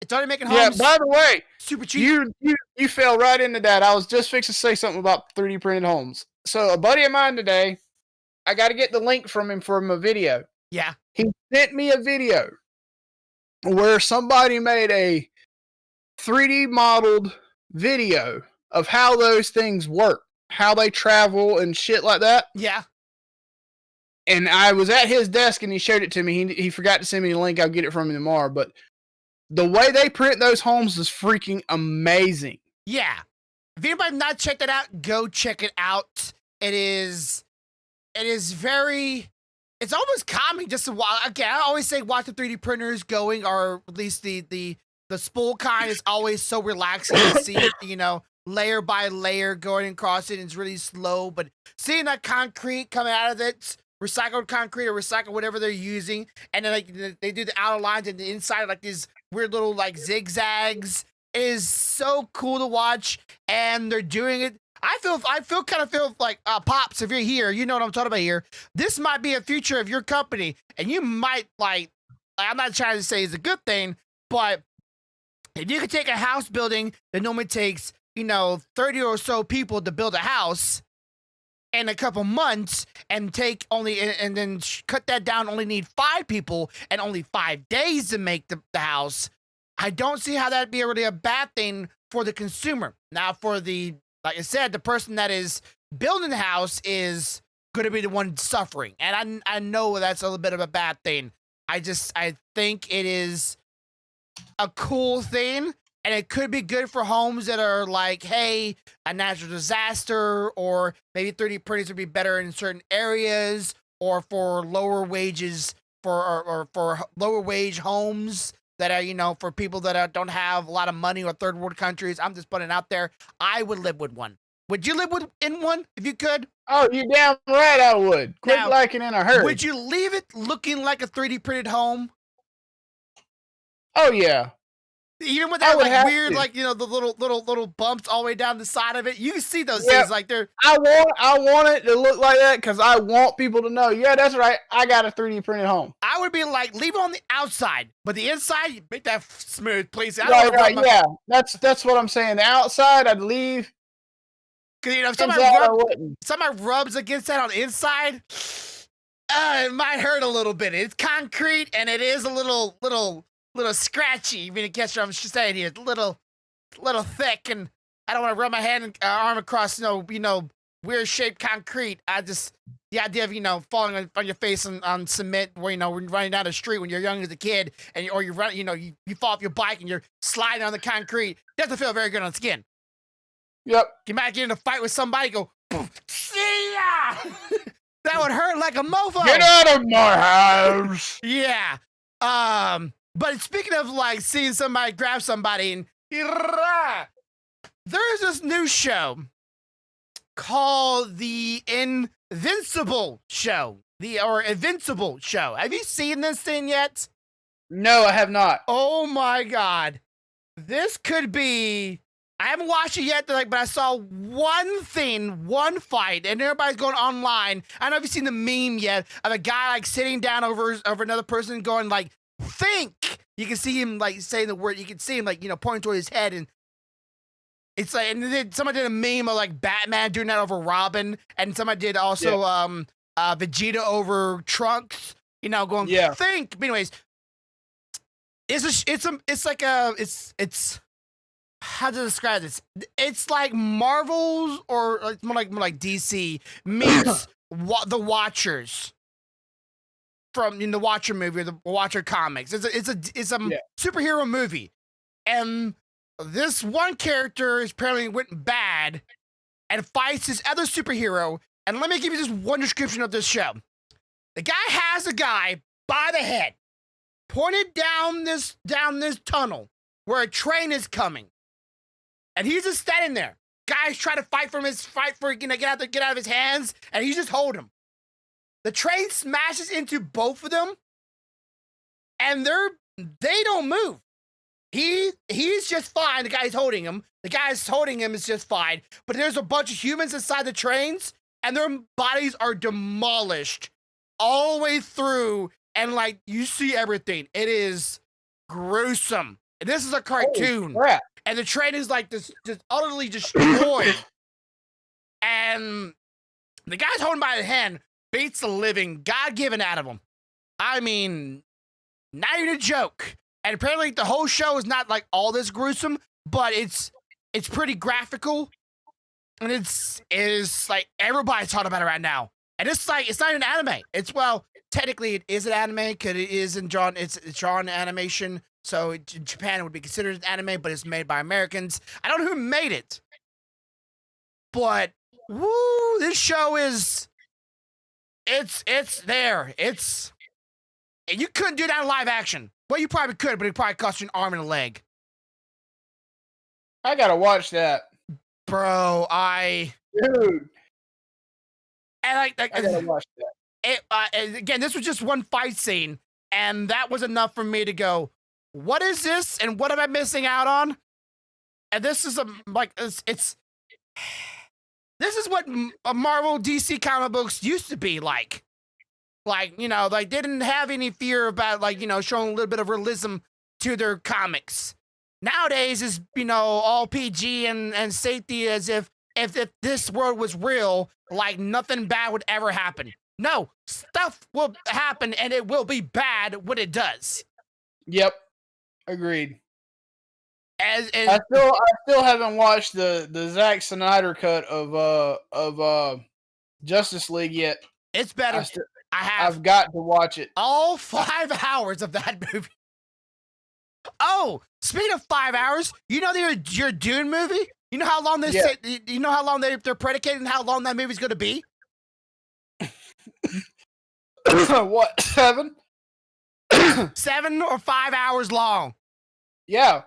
It's already making Yeah, homes by the way, super cheap. you fell right into that. I was just fixing to say something about 3D printed homes. So a buddy of mine today, I got to get the link from him from a video. Yeah. He sent me a video where somebody made a 3D modeled video of how those things work, how they travel and shit like that. Yeah. And I was at his desk and he showed it to me. He forgot to send me the link. I'll get it from him tomorrow. But the way they print those homes is freaking amazing. Yeah. If anybody not checked that out, go check it out. It is very, it's almost calming just to watch. Again, I always say watch the 3D printers going, or at least the spool kind is always so relaxing to see it, you know, layer by layer going across it. It's really slow, but seeing that concrete coming out of it, recycled concrete or recycled whatever they're using, and then like they do the outer lines and the inside like these weird little like zigzags, is so cool to watch. And they're doing it. I kind of feel like Pops, if you're here, you know what I'm talking about here. This might be a future of your company, and you might like. I'm not trying to say it's a good thing, but if you could take a house building that normally takes 30 or so people to build a house in a couple months, and take only and then cut that down, only need 5 people and only 5 days to make the house. I don't see how that'd be really a bad thing for the consumer. Now, for the, like I said, the person that is building the house is going to be the one suffering. And I know that's a little bit of a bad thing. I think it is a cool thing, and it could be good for homes that are like, hey, a natural disaster, or maybe 3D printers would be better in certain areas, or for lower wages, or for lower wage homes that are, for people that don't have a lot of money, or third world countries. I'm just putting it out there. I would live with one. Would you live in one if you could? Oh, you damn right I would. Quick Now, liking in a hurry. Would you leave it looking like a 3D printed home? Oh yeah. Even with that like weird, like the little bumps all the way down the side of it, you see those things like they're. I want it to look like that because I want people to know. Yeah, that's right. I got a 3D printed home. I would be like, leave it on the outside, but the inside, you make that smooth, please. Right. Yeah, that's what I'm saying. The outside, I'd leave. Because if somebody rubs against that on the inside, it might hurt a little bit. It's concrete and it is a little scratchy. I mean, guess what I'm saying here. It's a little thick, and I don't want to rub my hand and arm across weird shaped concrete. The idea of falling on your face on cement where when running down the street when you're young as a kid, and you run you fall off your bike and you're sliding on the concrete, doesn't feel very good on the skin. Yep. You might get in a fight with somebody, go, see ya! That would hurt like a mofo. Get out of my house. Yeah. But speaking of like seeing somebody grab somebody, and there's this new show called the Invincible Show. Invincible Show. Have you seen this thing yet? No, I have not. Oh my God. This could be. I haven't watched it yet, but I saw one fight, and everybody's going online. I don't know if you've seen the meme yet of a guy like sitting down over another person going like, think. You can see him like saying the word. You can see him like pointing toward his head, and it's like. And then somebody did a meme of like Batman doing that over Robin, and somebody did also Vegeta over Trunks. Going think. But anyways, it's how to describe this? It's like Marvel's, or it's more like DC meets the Watchers from the Watcher movie, or the Watcher comics. It's a superhero movie, and this one character is apparently went bad and fights this other superhero. And let me give you just one description of this show. The guy has a guy by the head, pointed down this tunnel where a train is coming. And he's just standing there. Guys try to fight for get out of his hands, and he's just holding him. The train smashes into both of them, and they don't move. He's just fine. The guy's holding him. The guy's holding him is just fine. But there's a bunch of humans inside the trains, and their bodies are demolished all the way through, and like you see everything. It is gruesome. And this is a Holy cartoon. crap. And the train is like this, just utterly destroyed. And the guy's holding by the hand beats the living God-given out of him. I mean, not even a joke. And apparently the whole show is not like all this gruesome, but it's pretty graphical. And it's like everybody's talking about it right now. And it's like, it's not an anime. It's, well, technically it is an anime because it is it's drawn animation. So in Japan it would be considered an anime, but it's made by Americans. I don't know who made it. But woo, this show is it's there. You couldn't do that in live action. Well, you probably could, but it probably cost you an arm and a leg. I gotta watch that. Bro, Dude. And I gotta watch that. And again, this was just one fight scene, and that was enough for me to go, what is this, and what am I missing out on? And this is this is what Marvel DC comic books used to be like. Like, you know, like they didn't have any fear about, like, you know, showing a little bit of realism to their comics. Nowadays is, you know, all PG and safety, as if this world was real, like nothing bad would ever happen. No, stuff will happen and it will be bad when it does. Yep. Agreed. I still haven't watched the Zack Snyder cut of Justice League yet. It's better. I've got to watch it. All 5 hours of that movie. Oh, speaking of 5 hours, you know your Dune movie? You know how long they say, you know how long they're predicating how long that movie's gonna be? What, 7? 7 or 5 hours long. Yeah.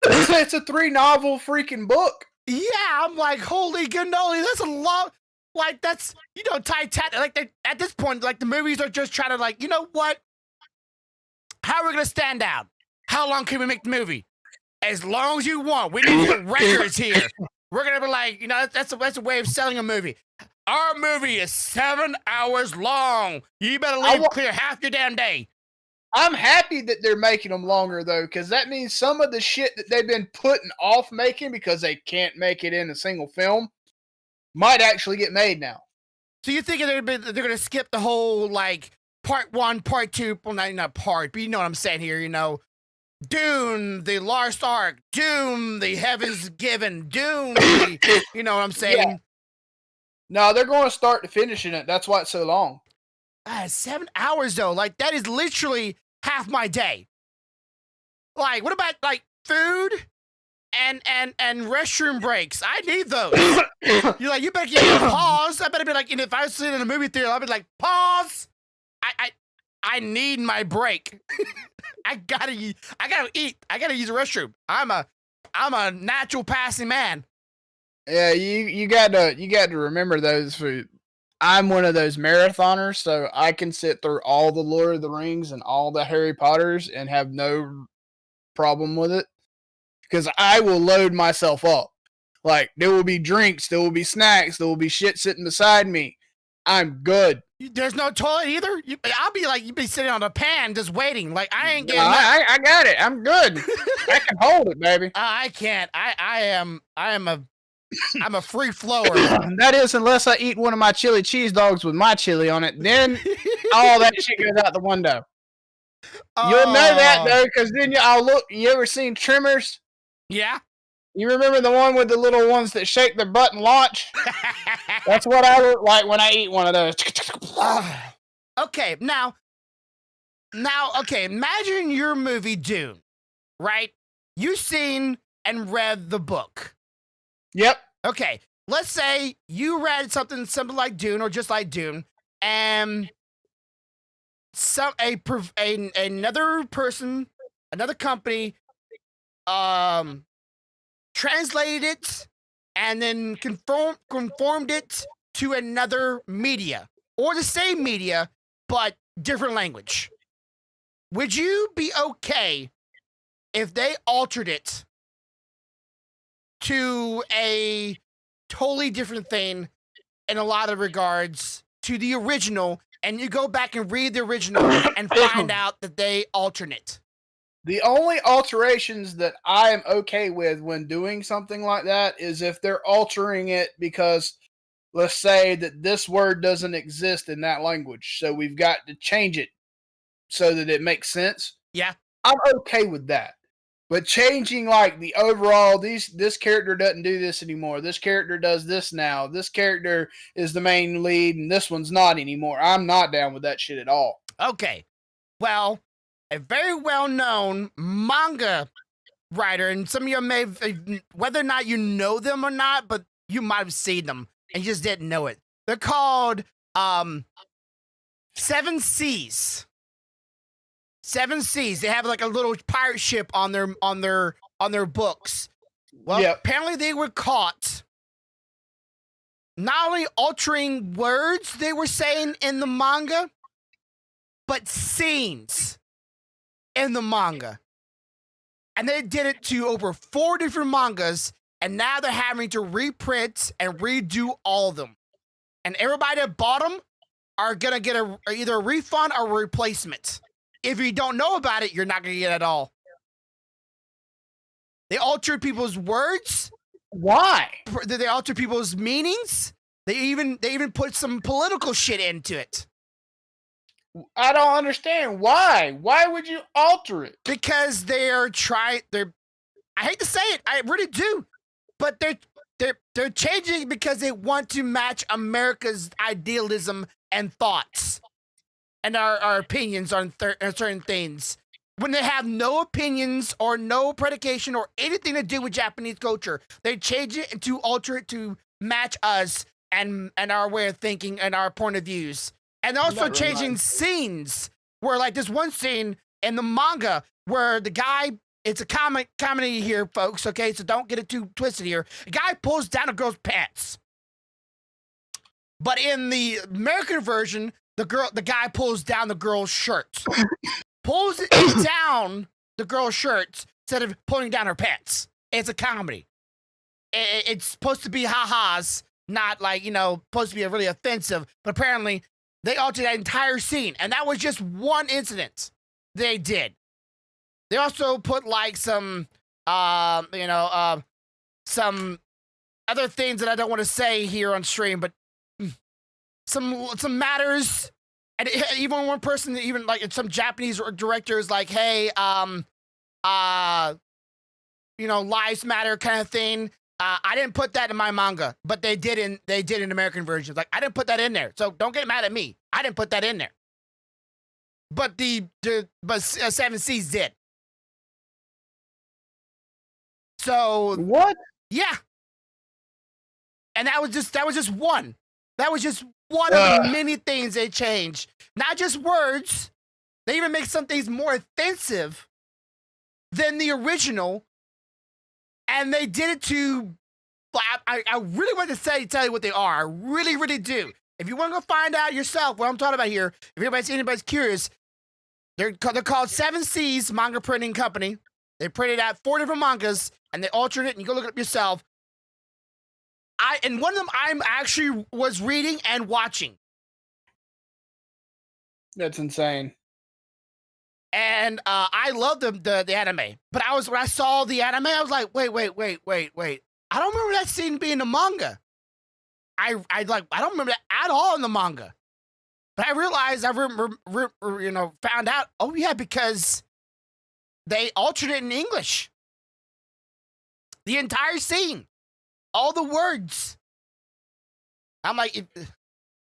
It's a 3-novel freaking book. Yeah, I'm like, holy cannoli, that's a lot. Like, that's, you know, Titanic. Like, at this point, like, the movies are just trying to, like, you know what? How are we gonna stand out? How long can we make the movie? As long as you want. We need the records here. We're gonna be like, you know, that's a way of selling a movie. Our movie is 7 hours long. You better clear half your damn day. I'm happy that they're making them longer, though, because that means some of the shit that they've been putting off making because they can't make it in a single film might actually get made now. So you think they're gonna skip the whole, like, part 1, part 2, well, not part, but you know what I'm saying here, you know. Dune, the Lost Ark, Doom, the Heavens Given, Doom, you know what I'm saying? Yeah. No, they're going to start to finishing it. That's why it's so long. 7 hours, though. Like, that is literally half my day. Like, what about, like, food and restroom breaks? I need those. You're like, you better give me a pause. I better be like, and if I was sitting in a movie theater, I'd be like, pause. I need my break. I gotta eat. I gotta use a restroom. I'm a natural passing man. Yeah, you got to remember those. I'm one of those marathoners, so I can sit through all the Lord of the Rings and all the Harry Potters and have no problem with it, because I will load myself up. Like, there will be drinks, there will be snacks, there will be shit sitting beside me. I'm good. There's no toilet either. I'll be like, you'd be sitting on a pan just waiting. Like, I ain't getting. I got it. I'm good. I can hold it, baby. I can't. I'm a free flower. That is, unless I eat one of my chili cheese dogs with my chili on it, then all that shit goes out the window. You'll know that, though, because then I'll look. You ever seen Tremors? Yeah. You remember the one with the little ones that shake their butt and launch? That's what I look like when I eat one of those. Okay, now, okay, imagine your movie Dune, right? You've seen and read the book. Yep. Okay, let's say you read something like Dune or just like Dune, and another person, another company, translated it and then conformed it to another media or the same media but different language. Would you be okay if they altered it to a totally different thing in a lot of regards to the original, and you go back and read the original and find out that they alternate? The only alterations that I am okay with when doing something like that is if they're altering it because let's say that this word doesn't exist in that language, so we've got to change it so that it makes sense. Yeah. I'm okay with that. But changing like the overall, this character doesn't do this anymore. This character does this now. This character is the main lead, and this one's not anymore. I'm not down with that shit at all. Okay. Well, a very well-known manga writer, and some of you may have, whether or not you know them or not, but you might have seen them and you just didn't know it. They're called Seven Seas. Seven Seas. They have like a little pirate ship on their books. Well, Yep. apparently they were caught not only altering words they were saying in the manga, but scenes in the manga. And they did it to over 4 different mangas, and now they're having to reprint and redo all of them. And everybody that bought them are gonna get either a refund or a replacement. If you don't know about it, you're not gonna get it at all. They altered people's words. Why? They altered people's meanings. They even put some political shit into it. I don't understand why. Why would you alter it? Because they're I hate to say it, I really do, but they're changing because they want to match America's idealism and thoughts and our opinions on certain things. When they have no opinions or no predication or anything to do with Japanese culture, they change it to alter it to match us and our way of thinking and our point of views. And also changing scenes where, like, there's one scene in the manga where the guy, it's a comedy here, folks, okay? So don't get it too twisted here. A guy pulls down a girl's pants. But in the American version, the guy pulls down the girl's shirt. Pulls it down the girl's shirt instead of pulling down her pants. It's a comedy. It's supposed to be ha-has, not like, supposed to be really offensive, but apparently they altered that entire scene, and that was just one incident they did. They also put like some other things that I don't want to say here on stream, but some matters. And even one person, even like some Japanese director is like, hey, lives matter kind of thing. I didn't put that in my manga, but they did in American versions. Like, I didn't put that in there, so don't get mad at me. I didn't put that in there. But Seven Seas did. So what? Yeah. And that was just one. That was just one of the many things they changed. Not just words. They even make some things more offensive than the original. And they did it to, I really want to tell you what they are. I really, really do. If you want to go find out yourself what I'm talking about here, if anybody's curious, they're called Seven Seas Manga Printing Company. They printed out 4 different mangas, and they altered it, and you go look it up yourself. And one of them I'm actually was reading and watching. That's insane. And I love the anime. But when I saw the anime, I was like, wait. I don't remember that scene being in the manga. I don't remember that at all in the manga. But I realized found out, oh yeah, because they altered it in English. The entire scene. All the words. I'm like,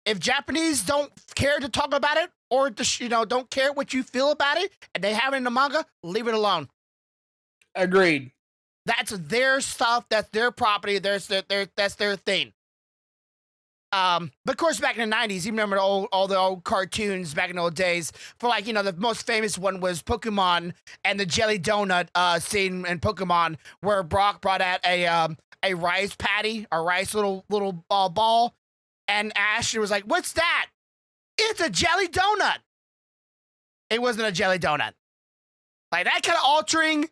if Japanese don't care to talk about it, or don't care what you feel about it, and they have it in the manga, leave it alone. Agreed. That's their stuff. That's their property. That's their thing. But of course, back in the 90s, you remember all the old cartoons back in the old days. For like, the most famous one was Pokemon and the jelly donut scene in Pokemon, where Brock brought out a rice patty, a rice little ball, and Ash was like, "What's that?" It's a jelly donut. It wasn't a jelly donut. Like, that kind of altering,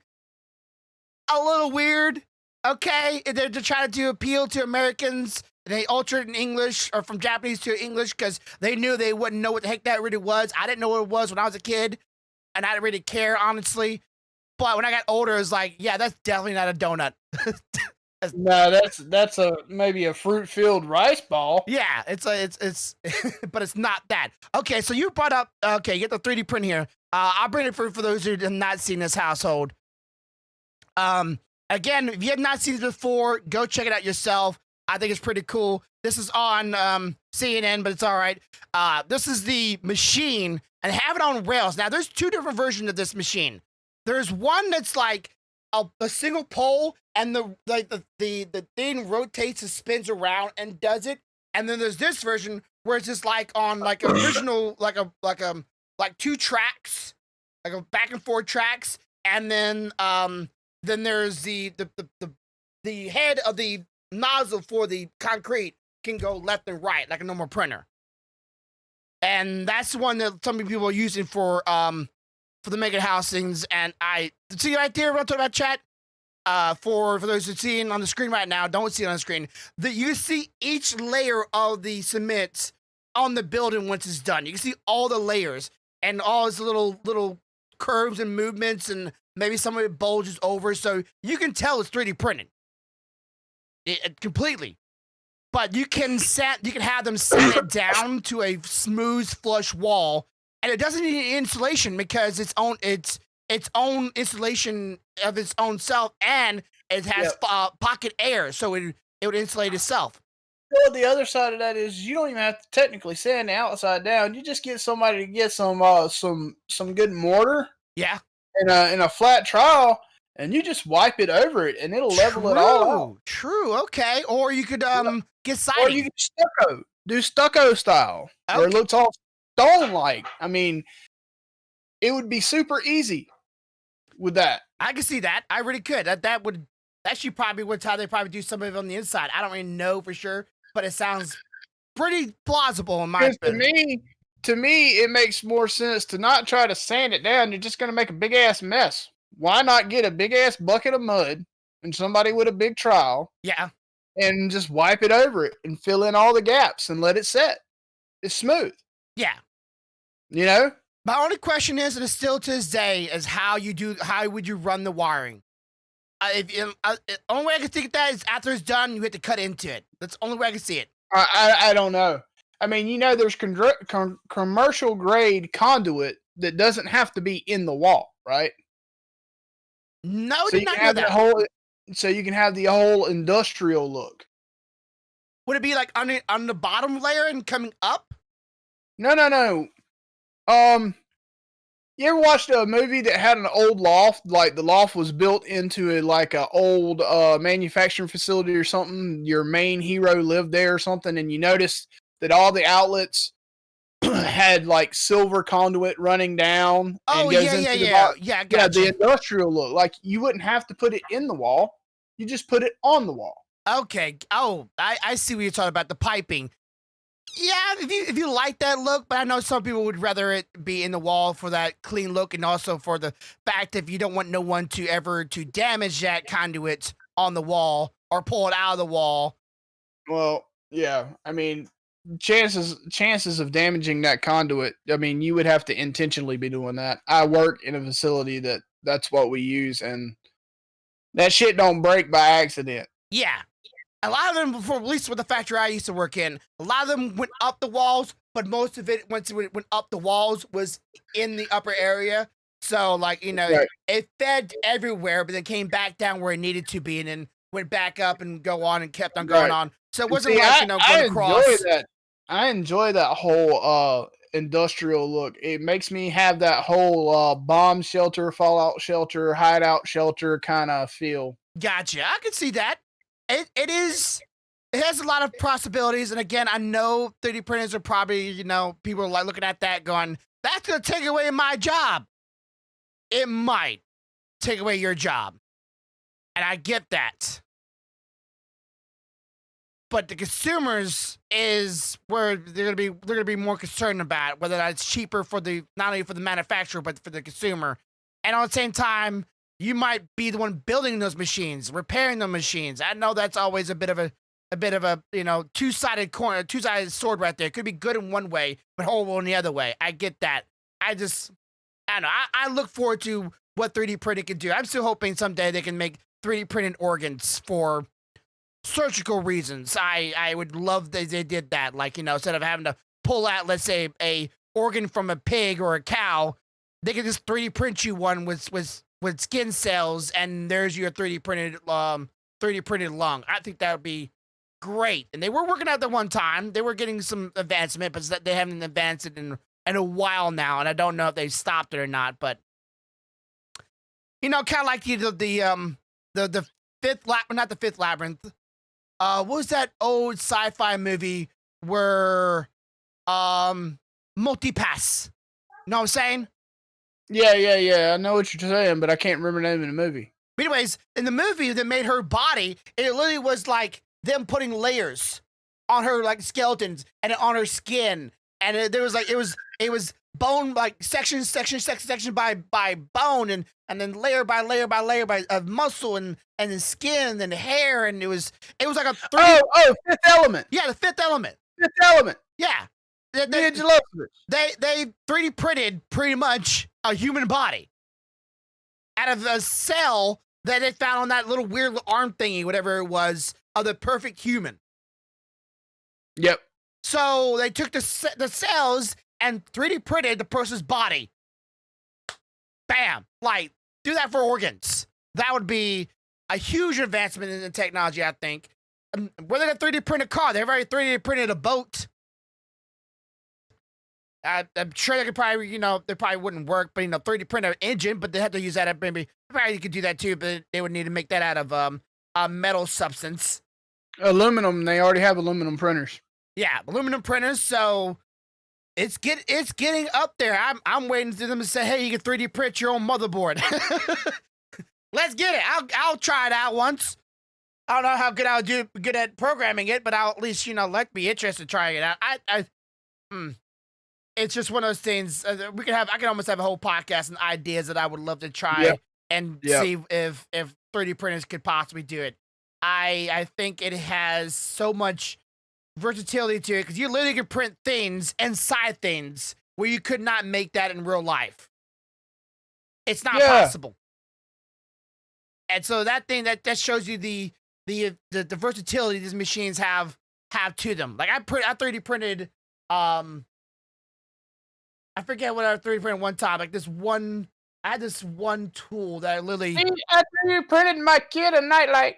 a little weird. Okay, they're trying to appeal to Americans. They altered it in English, or from Japanese to English, because they knew they wouldn't know what the heck that really was. I didn't know what it was when I was a kid, and I didn't really care, honestly. But when I got older, it's like, yeah, that's definitely not a donut. No, that's a maybe a fruit-filled rice ball. Yeah, it's but it's not that. Okay, so you brought up okay, get the 3D print here. I'll bring it for those who have not seen this household. Again, if you have not seen this before, go check it out yourself. I think it's pretty cool. This is on CNN, but it's all right. This is the machine and have it on rails. Now, there's two different versions of this machine. There's one that's like a single pole, and the thing rotates and spins around and does it. And then there's this version where it's just like on like original like two tracks, like a back and forth tracks, and then there's the head of the nozzle for the concrete can go left and right like a normal printer. And that's the one that some people are using for the mega housings. And I see right there, we're talking about chat. For those who are seeing on the screen right now, don't see it on the screen, that you see each layer of the cement on the building once it's done. You can see all the layers and all its little curves and movements, and maybe some of it bulges over, so you can tell it's 3D printed. Completely. But you can have them sand it down to a smooth, flush wall, and it doesn't need any insulation because its own insulation of its own self, and it has pocket air, so it would insulate itself. Well, the other side of that is you don't even have to technically sand the outside down. You just get somebody to get some good mortar. Yeah. In a flat trowel, and you just wipe it over it, and it'll level it all out. True. Okay. Or you could get siding. Or you could do stucco style, where it looks all stone-like. I mean, it would be super easy with that. I can see that. I really could. That should probably what's how they probably do some of it on the inside. I don't really know for sure, but it sounds pretty plausible in my opinion. To me, it makes more sense to not try to sand it down. You're just going to make a big ass mess. Why not get a big ass bucket of mud and somebody with a big trowel? Yeah. And just wipe it over it and fill in all the gaps and let it set. It's smooth. Yeah. You know? My only question is, and it's still to this day, is how would you run the wiring? Only way I can think of that is after it's done, you have to cut into it. That's the only way I can see it. I don't know. I mean, you know, there's commercial grade conduit that doesn't have to be in the wall, right? No, so did not know that. So you can have the whole industrial look. Would it be like on the bottom layer and coming up? No. You ever watched a movie that had an old loft? Like the loft was built into a old manufacturing facility or something. Your main hero lived there or something, and you noticed that all the outlets had like silver conduit running down. Oh, yeah. Gotcha. The industrial look. Like you wouldn't have to put it in the wall. You just put it on the wall. Okay. Oh, I see what you're talking about. The piping. Yeah, if you like that look, but I know some people would rather it be in the wall for that clean look, and also for the fact that if you don't want no one to ever to damage that conduit on the wall or pull it out of the wall. Well, yeah. I mean, chances of damaging that conduit, I mean, you would have to intentionally be doing that. I work in a facility that's what we use, and that shit don't break by accident. Yeah. A lot of them, before, at least with the factory I used to work in, a lot of them went up the walls, but most of it, once it went up the walls, was in the upper area. So, like, you know, right. It fed everywhere, but then came back down where it needed to be, and then went back up and go on and kept on going on. So it wasn't going across. I enjoy that whole industrial look. It makes me have that whole bomb shelter, fallout shelter, hideout shelter kind of feel. Gotcha. I can see that. It has a lot of possibilities, and again, I know 3D printers are probably, you know, people are like looking at that going, that's gonna take away my job. It might take away your job, and I get that. But the consumers is where they're gonna be more concerned about whether that's cheaper for not only for the manufacturer but for the consumer, and at the same time, you might be the one building those machines, repairing the machines. I know that's always a bit of a you know, two-sided sword right there. It could be good in one way, but horrible in the other way. I get that. I don't know. I look forward to what 3D printing can do. I'm still hoping someday they can make 3D printed organs for surgical reasons. I would love that they did that. Like, instead of having to pull out, let's say, a organ from a pig or a cow, they could just 3D print you one with skin cells, and there's your 3D printed lung. I think that would be great. And they were working out there one time. They were getting some advancement, but they haven't advanced it in a while now, and I don't know if they stopped it or not. But kind of like the fifth not the fifth labyrinth. What was that old sci-fi movie where multipass? You know what I'm saying? Yeah. I know what you're saying, but I can't remember the name of the movie. But anyways, in the movie that made her body, it literally was like them putting layers on her like skeletons and on her skin, and it was bone, like section by bone, and then layer by layer of muscle and then skin and hair, and it was like a Fifth Element. Yeah, the Fifth Element. Fifth Element. Yeah. They 3D printed pretty much a human body out of a cell that they found on that little weird arm thingy, whatever it was, of the perfect human. Yep. So they took the cells and 3D printed the person's body. Bam! Like, do that for organs. That would be a huge advancement in the technology, I think. Where they got 3D print a car, they've already 3D printed a boat. I'm sure they could probably, they probably wouldn't work, but 3D print an engine, but they have to use that. Maybe you could do that too, but they would need to make that out of a metal substance. Aluminum. They already have aluminum printers. Yeah, aluminum printers. So it's getting up there. I'm waiting for them to say, hey, you can 3D print your own motherboard. Let's get it. I'll try it out once. I don't know how good I'll do good at programming it, but I'll at least like be interested in trying it out. It's just one of those things. I can almost have a whole podcast and ideas that I would love to try and see if 3D printers could possibly do it. I think it has so much versatility to it because you literally can print things inside things where you could not make that in real life. It's not possible. And so that thing that shows you the versatility these machines have to them. Like I 3D printed I forget what I 3D printed one time. Like I had this one tool that I literally. I 3D printed my kid a nightlight.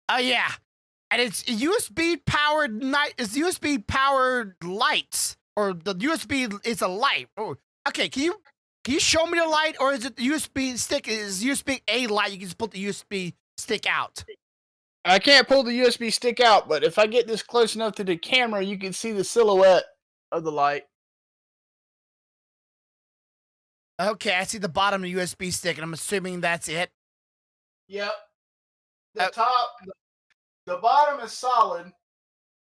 Oh yeah, and it's USB powered lights, or the USB is a light. Oh, okay, can you show me the light, or is it the USB stick? Is USB a light? You can just put the USB stick out. I can't pull the USB stick out, but if I get this close enough to the camera, you can see the silhouette of the light. Okay, I see the bottom of the USB stick, and I'm assuming that's it. Yep. The top, the bottom is solid.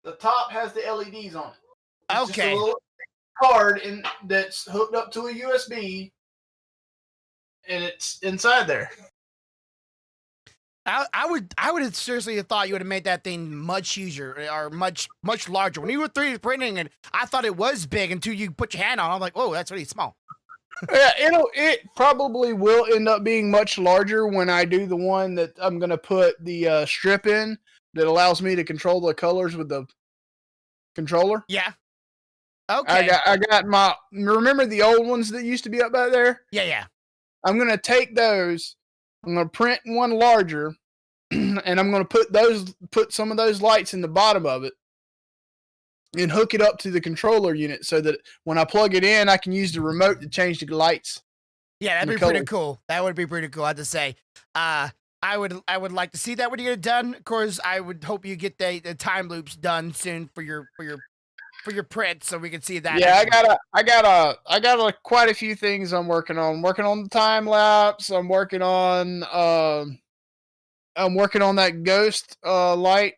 The top has the LEDs on it. It's just a little card that's hooked up to a USB, and it's inside there. I would have seriously have thought you would have made that thing much easier or much larger. When you were 3D printing it, I thought it was big until you put your hand on it. I'm like, oh, that's really small. Yeah, it probably will end up being much larger when I do the one that I'm going to put the strip in that allows me to control the colors with the controller. Yeah. Okay. I got my, remember the old ones that used to be up back there? Yeah. I'm going to take those, I'm going to print one larger, and I'm going to put some of those lights in the bottom of it and hook it up to the controller unit so that when I plug it in, I can use the remote to change the lights. Yeah, that'd be pretty cool. That would be pretty cool, I have to say. I would like to see that when you get it done. Of course, I would hope you get the time loops done soon for your print so we can see that. Yeah, I got quite a few things I'm working on. I'm working on the time lapse. I'm working on that ghost light.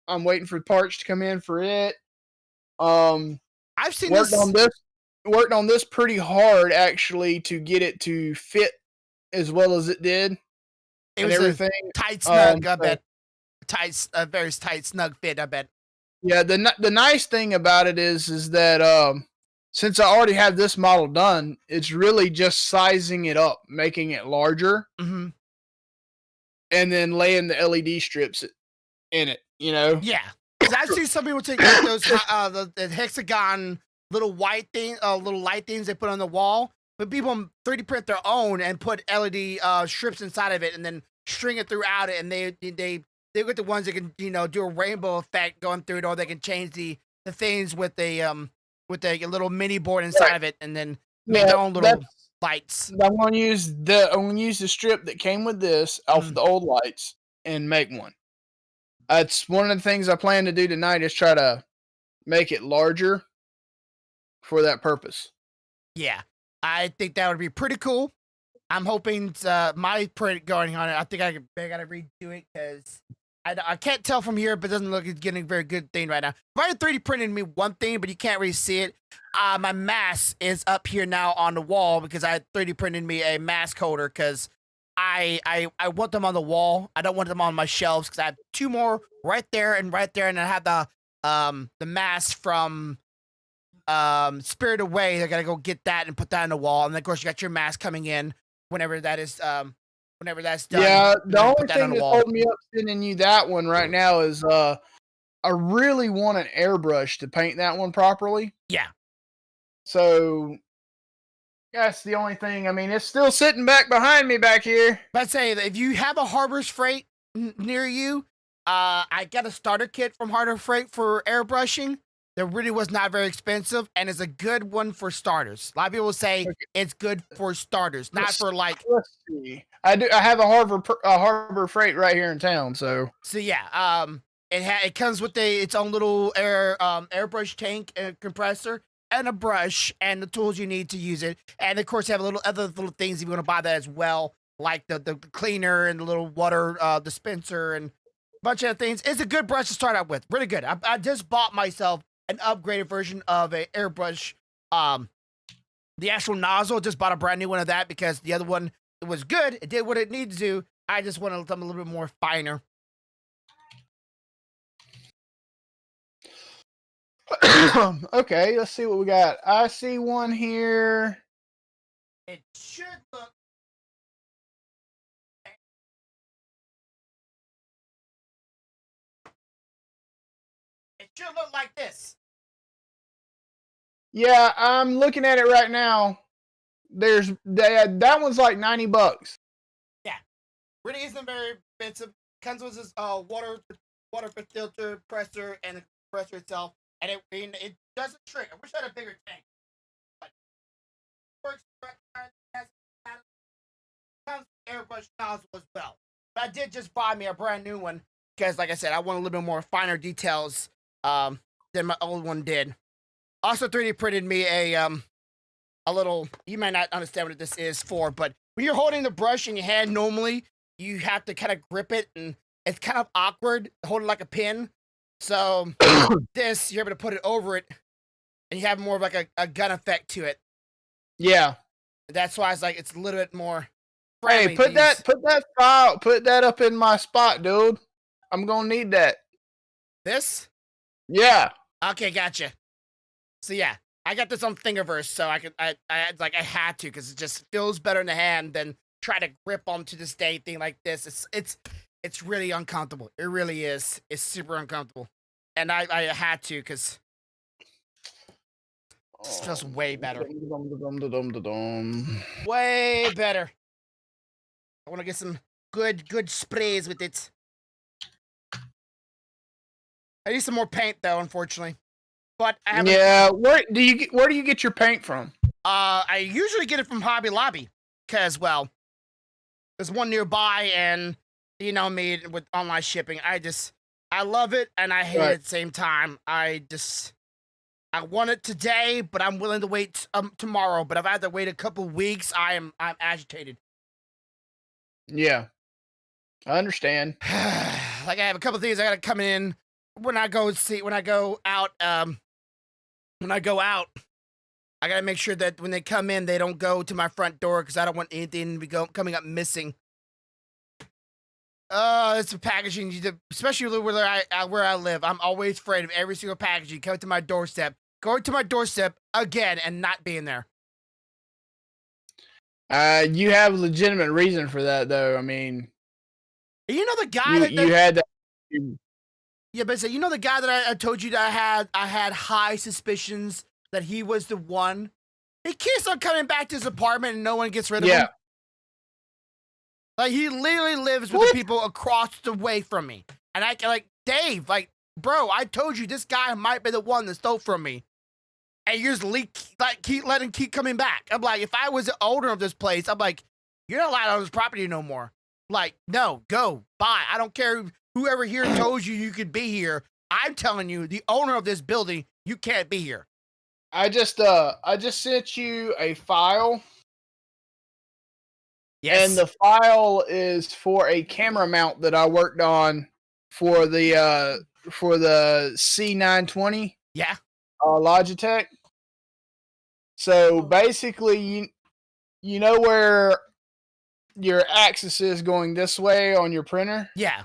I'm waiting for parts to come in for it. I've seen worked on this pretty hard actually to get it to fit as well as it did. It was everything tight snug, I bet. A very tight snug fit, I bet. Yeah, the nice thing about it is that since I already have this model done, it's really just sizing it up, making it larger, Mm-hmm. and then laying the LED strips in it. You know? Yeah, because I see some people take like those the hexagon little white thing, little light things they put on the wall. But people 3D print their own and put LED strips inside of it, and then string it throughout it. And they get the ones that can do a rainbow effect going through it, or they can change the things with the little mini board inside of it, and then make their own little lights. I'm gonna use the strip that came with this off the old lights and make one. That's one of the things I plan to do tonight is try to make it larger for that purpose. Yeah, I think that would be pretty cool. I'm hoping my print going on it. I think I gotta redo it because I can't tell from here, but it doesn't look it's getting a very good thing right now. Right, 3D printed me one thing, but you can't really see it. My mask is up here now on the wall because I 3D printed me a mask holder because I want them on the wall. I don't want them on my shelves because I have two more right there, and I have the mask from Spirit Away. I gotta go get that and put that on the wall, and then of course you got your mask coming in whenever that is whenever that's done. Yeah, the only thing that's holding me up sending you that one right now is I really want an airbrush to paint that one properly. Yeah. So that's the only thing. I mean, it's still sitting back behind me back here. But I'd say that if you have a Harbor's Freight near you, I got a starter kit from Harbor Freight for airbrushing. That really was not very expensive, and it's a good one for starters. A lot of people say it's good for starters, not for like. Let's see. I have a Harbor Freight right here in town, so. So yeah, it comes with its own little airbrush tank and compressor and a brush and the tools you need to use it, and of course you have other little things if you want to buy that as well, like the cleaner and the little water dispenser and a bunch of things. It's a good brush to start out with, really good. I just bought myself an upgraded version of a airbrush, the actual nozzle. Just bought a brand new one of that because the other one, it was good. It did what it needed to do. I just wanted something a little bit more finer. Okay, let's see what we got. I see one here. It should look. It should look like this. Yeah, I'm looking at it right now. That one's like $90. Yeah, really isn't very expensive. Comes with this water filter, compressor, and the compressor itself, and it doesn't shrink. I wish I had a bigger tank. But it works. Comes with Airbrush Nozzle as well. But I did just buy me a brand new one because, like I said, I want a little bit more finer details than my old one did. Also 3D printed me a little, you might not understand what this is for, but when you're holding the brush in your hand, normally you have to kind of grip it, and it's kind of awkward to hold it like a pin. So this, you're able to put it over it, and you have more of like a gun effect to it. Yeah. That's why it's like it's a little bit more. Hey, put that up in my spot, dude. I'm gonna need that. This? Yeah. Okay, gotcha. So yeah, I got this on Thingiverse, so I had to because it just feels better in the hand than try to grip onto this day thing like this. It's really uncomfortable. It really is. It's super uncomfortable, and I had to because this feels way better. Way better. I want to get some good sprays with it. I need some more paint though, unfortunately. But I haven't. Yeah, where do you get your paint from? I usually get it from Hobby Lobby because, well, there's one nearby, and you know me with online shipping. I love it and I hate it at the same time. I want it today, but I'm willing to wait tomorrow. But if I have to wait a couple weeks, I'm agitated. Yeah, I understand. Like I have a couple things I gotta come in when I go out. I gotta make sure that when they come in, they don't go to my front door because I don't want anything to be coming up missing. It's a packaging, especially where I live. I'm always afraid of every single packaging coming to my doorstep going to my doorstep again and not being there. You have a legitimate reason for that, though. I mean, You know the guy you had that. Yeah, but you know the guy that I told you that I had high suspicions that he was the one. He keeps on coming back to his apartment and no one gets rid of him. Like he literally lives with the people across the way from me, and I like Dave, like bro, I told you this guy might be the one that stole from me, and you just keep coming back. I'm like, if I was the owner of this place, I'm like, you're not allowed on this property no more. Like, no, go, bye. I don't care whoever here told you could be here. I'm telling you, the owner of this building, you can't be here. I just sent you a file. Yes. And the file is for a camera mount that I worked on for the C920. Yeah. Logitech. So basically, you know where your axis is going this way on your printer? Yeah.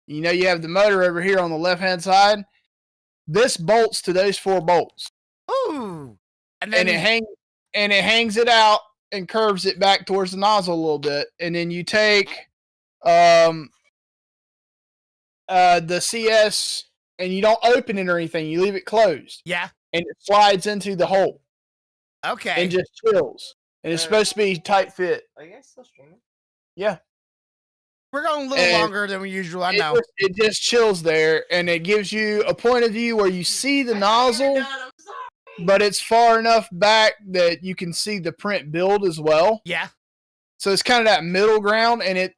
You know you have the motor over here on the left-hand side. This bolts to those 4 bolts. Ooh. And then it hangs it out and curves it back towards the nozzle a little bit. And then you take the CS and you don't open it or anything. You leave it closed. Yeah. And it slides into the hole. Okay. And just chills. And it's supposed to be tight fit. Are you guys still streaming? Yeah. We're going a little longer than usual. I know. It just chills there, and it gives you a point of view where you see the nozzle, but it's far enough back that you can see the print build as well. Yeah. So it's kind of that middle ground, and it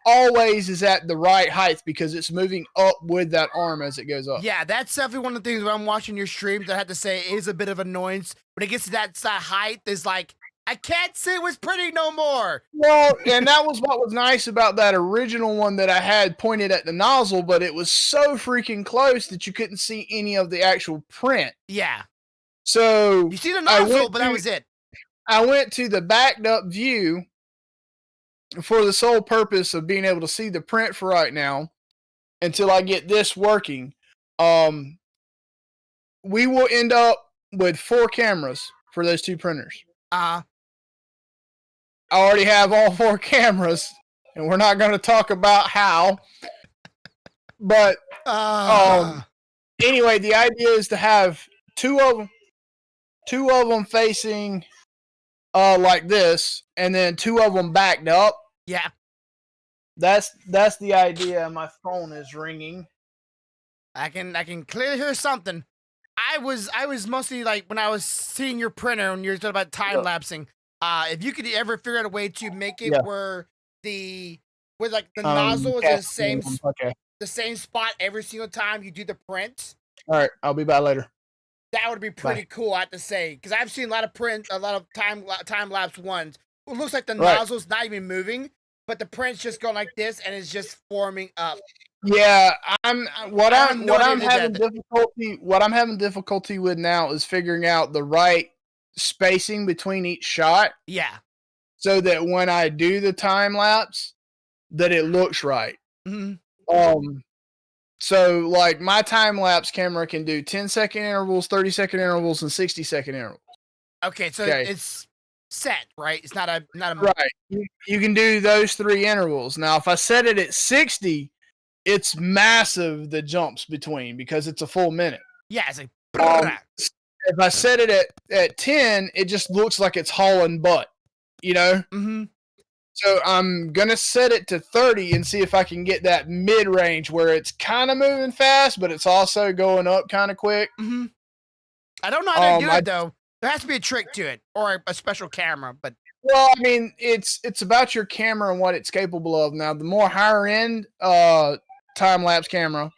always is at the right height because it's moving up with that arm as it goes up. Yeah, that's definitely one of the things when I'm watching your streams, I have to say is a bit of annoyance. When it gets to that height, is like, I can't see what's pretty no more. Well, and that was what was nice about that original one that I had pointed at the nozzle, but it was so freaking close that you couldn't see any of the actual print. Yeah. So you see the nozzle, but that was it. I went to the backed up view for the sole purpose of being able to see the print for right now until I get this working. We will end up with 4 cameras for those 2 printers. I already have all 4 cameras, and we're not going to talk about how. But anyway, the idea is to have 2 of them facing like this, and then 2 of them backed up. Yeah. That's the idea. My phone is ringing. I can clearly hear something. I was mostly like when I was seeing your printer when you were talking about time lapsing. If you could ever figure out a way to make it where the nozzle is the same spot every single time you do the print. All right, I'll be back later. That would be pretty cool, I have to say, because I've seen a lot of time lapse ones. It looks like the nozzle's not even moving, but the print's just going like this, and it's just forming up. Yeah, what I'm having difficulty with now is figuring out the right spacing between each shot. Yeah. So that when I do the time lapse, that it looks right. Mm-hmm. So like my time lapse camera can do 10-second intervals, 30-second intervals, and 60-second intervals. Okay, so it's set, right? It's not a right. You can do those 3 intervals. Now, if I set it at 60, it's massive the jumps between because it's a full minute. Yeah, it's like if I set it at 10, it just looks like it's hauling butt, you know? Mm-hmm. So I'm going to set it to 30 and see if I can get that mid-range where it's kind of moving fast, but it's also going up kind of quick. Mm-hmm. I don't know how to do it, though. There has to be a trick to it or a special camera, but... Well, I mean, it's about your camera and what it's capable of. Now, the more higher-end time-lapse camera,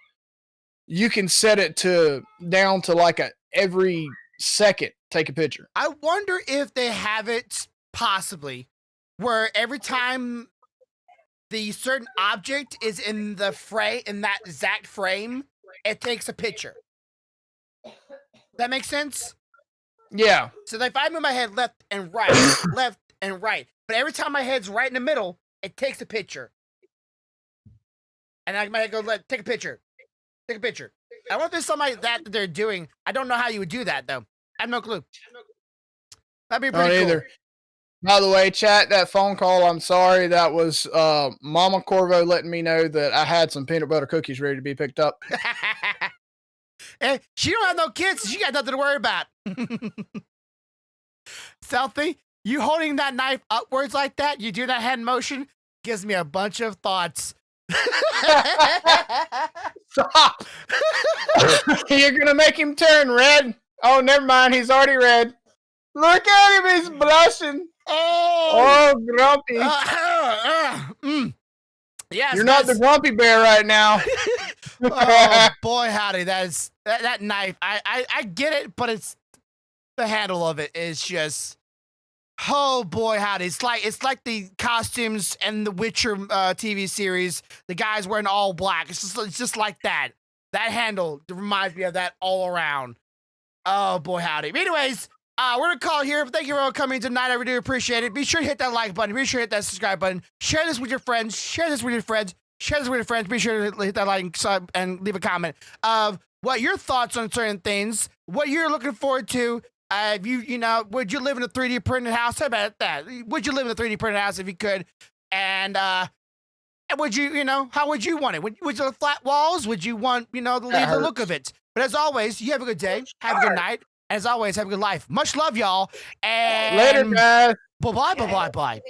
you can set it down to like every second take a picture. I wonder if they have it possibly where every time the certain object is in that exact frame, it takes a picture. That makes sense? Yeah. So if I move my head left and right, left and right, but every time my head's right in the middle, it takes a picture. And my head goes, take a picture. Take a picture. I wonder if there's something like that they're doing. I don't know how you would do that though. I have no clue. That'd be pretty cool. Either. By the way, chat, that phone call, I'm sorry. That was Mama Corvo letting me know that I had some peanut butter cookies ready to be picked up. And she don't have no kids. So she got nothing to worry about. Selfie, you holding that knife upwards like that, you do that hand motion, gives me a bunch of thoughts. Stop! You're going to make him turn red. Oh, never mind. He's already red. Look at him. He's blushing. Oh, grumpy. Yes, you're not the grumpy bear right now. Oh boy, howdy! That knife. I get it, but it's the handle of it is just. Oh boy, howdy! It's like the costumes and the Witcher TV series. The guys wearing all black. It's just like that. That handle reminds me of that all around. Oh boy, howdy! Anyways. We're gonna call here. Thank you for coming tonight. I really do appreciate it. Be sure to hit that like button. Be sure to hit that subscribe button. Share this with your friends. Share this with your friends. Share this with your friends. Be sure to hit that like and sub and leave a comment of what your thoughts on certain things, what you're looking forward to. If you know, would you live in a 3D printed house? How about that? Would you live in a 3D printed house if you could? And would you know, how would you want it? Would you have flat walls? Would you want, to leave the look of it? But as always, you have a good day. Have a good night. As always, have a good life. Much love, y'all. And later, guys. Bye-bye.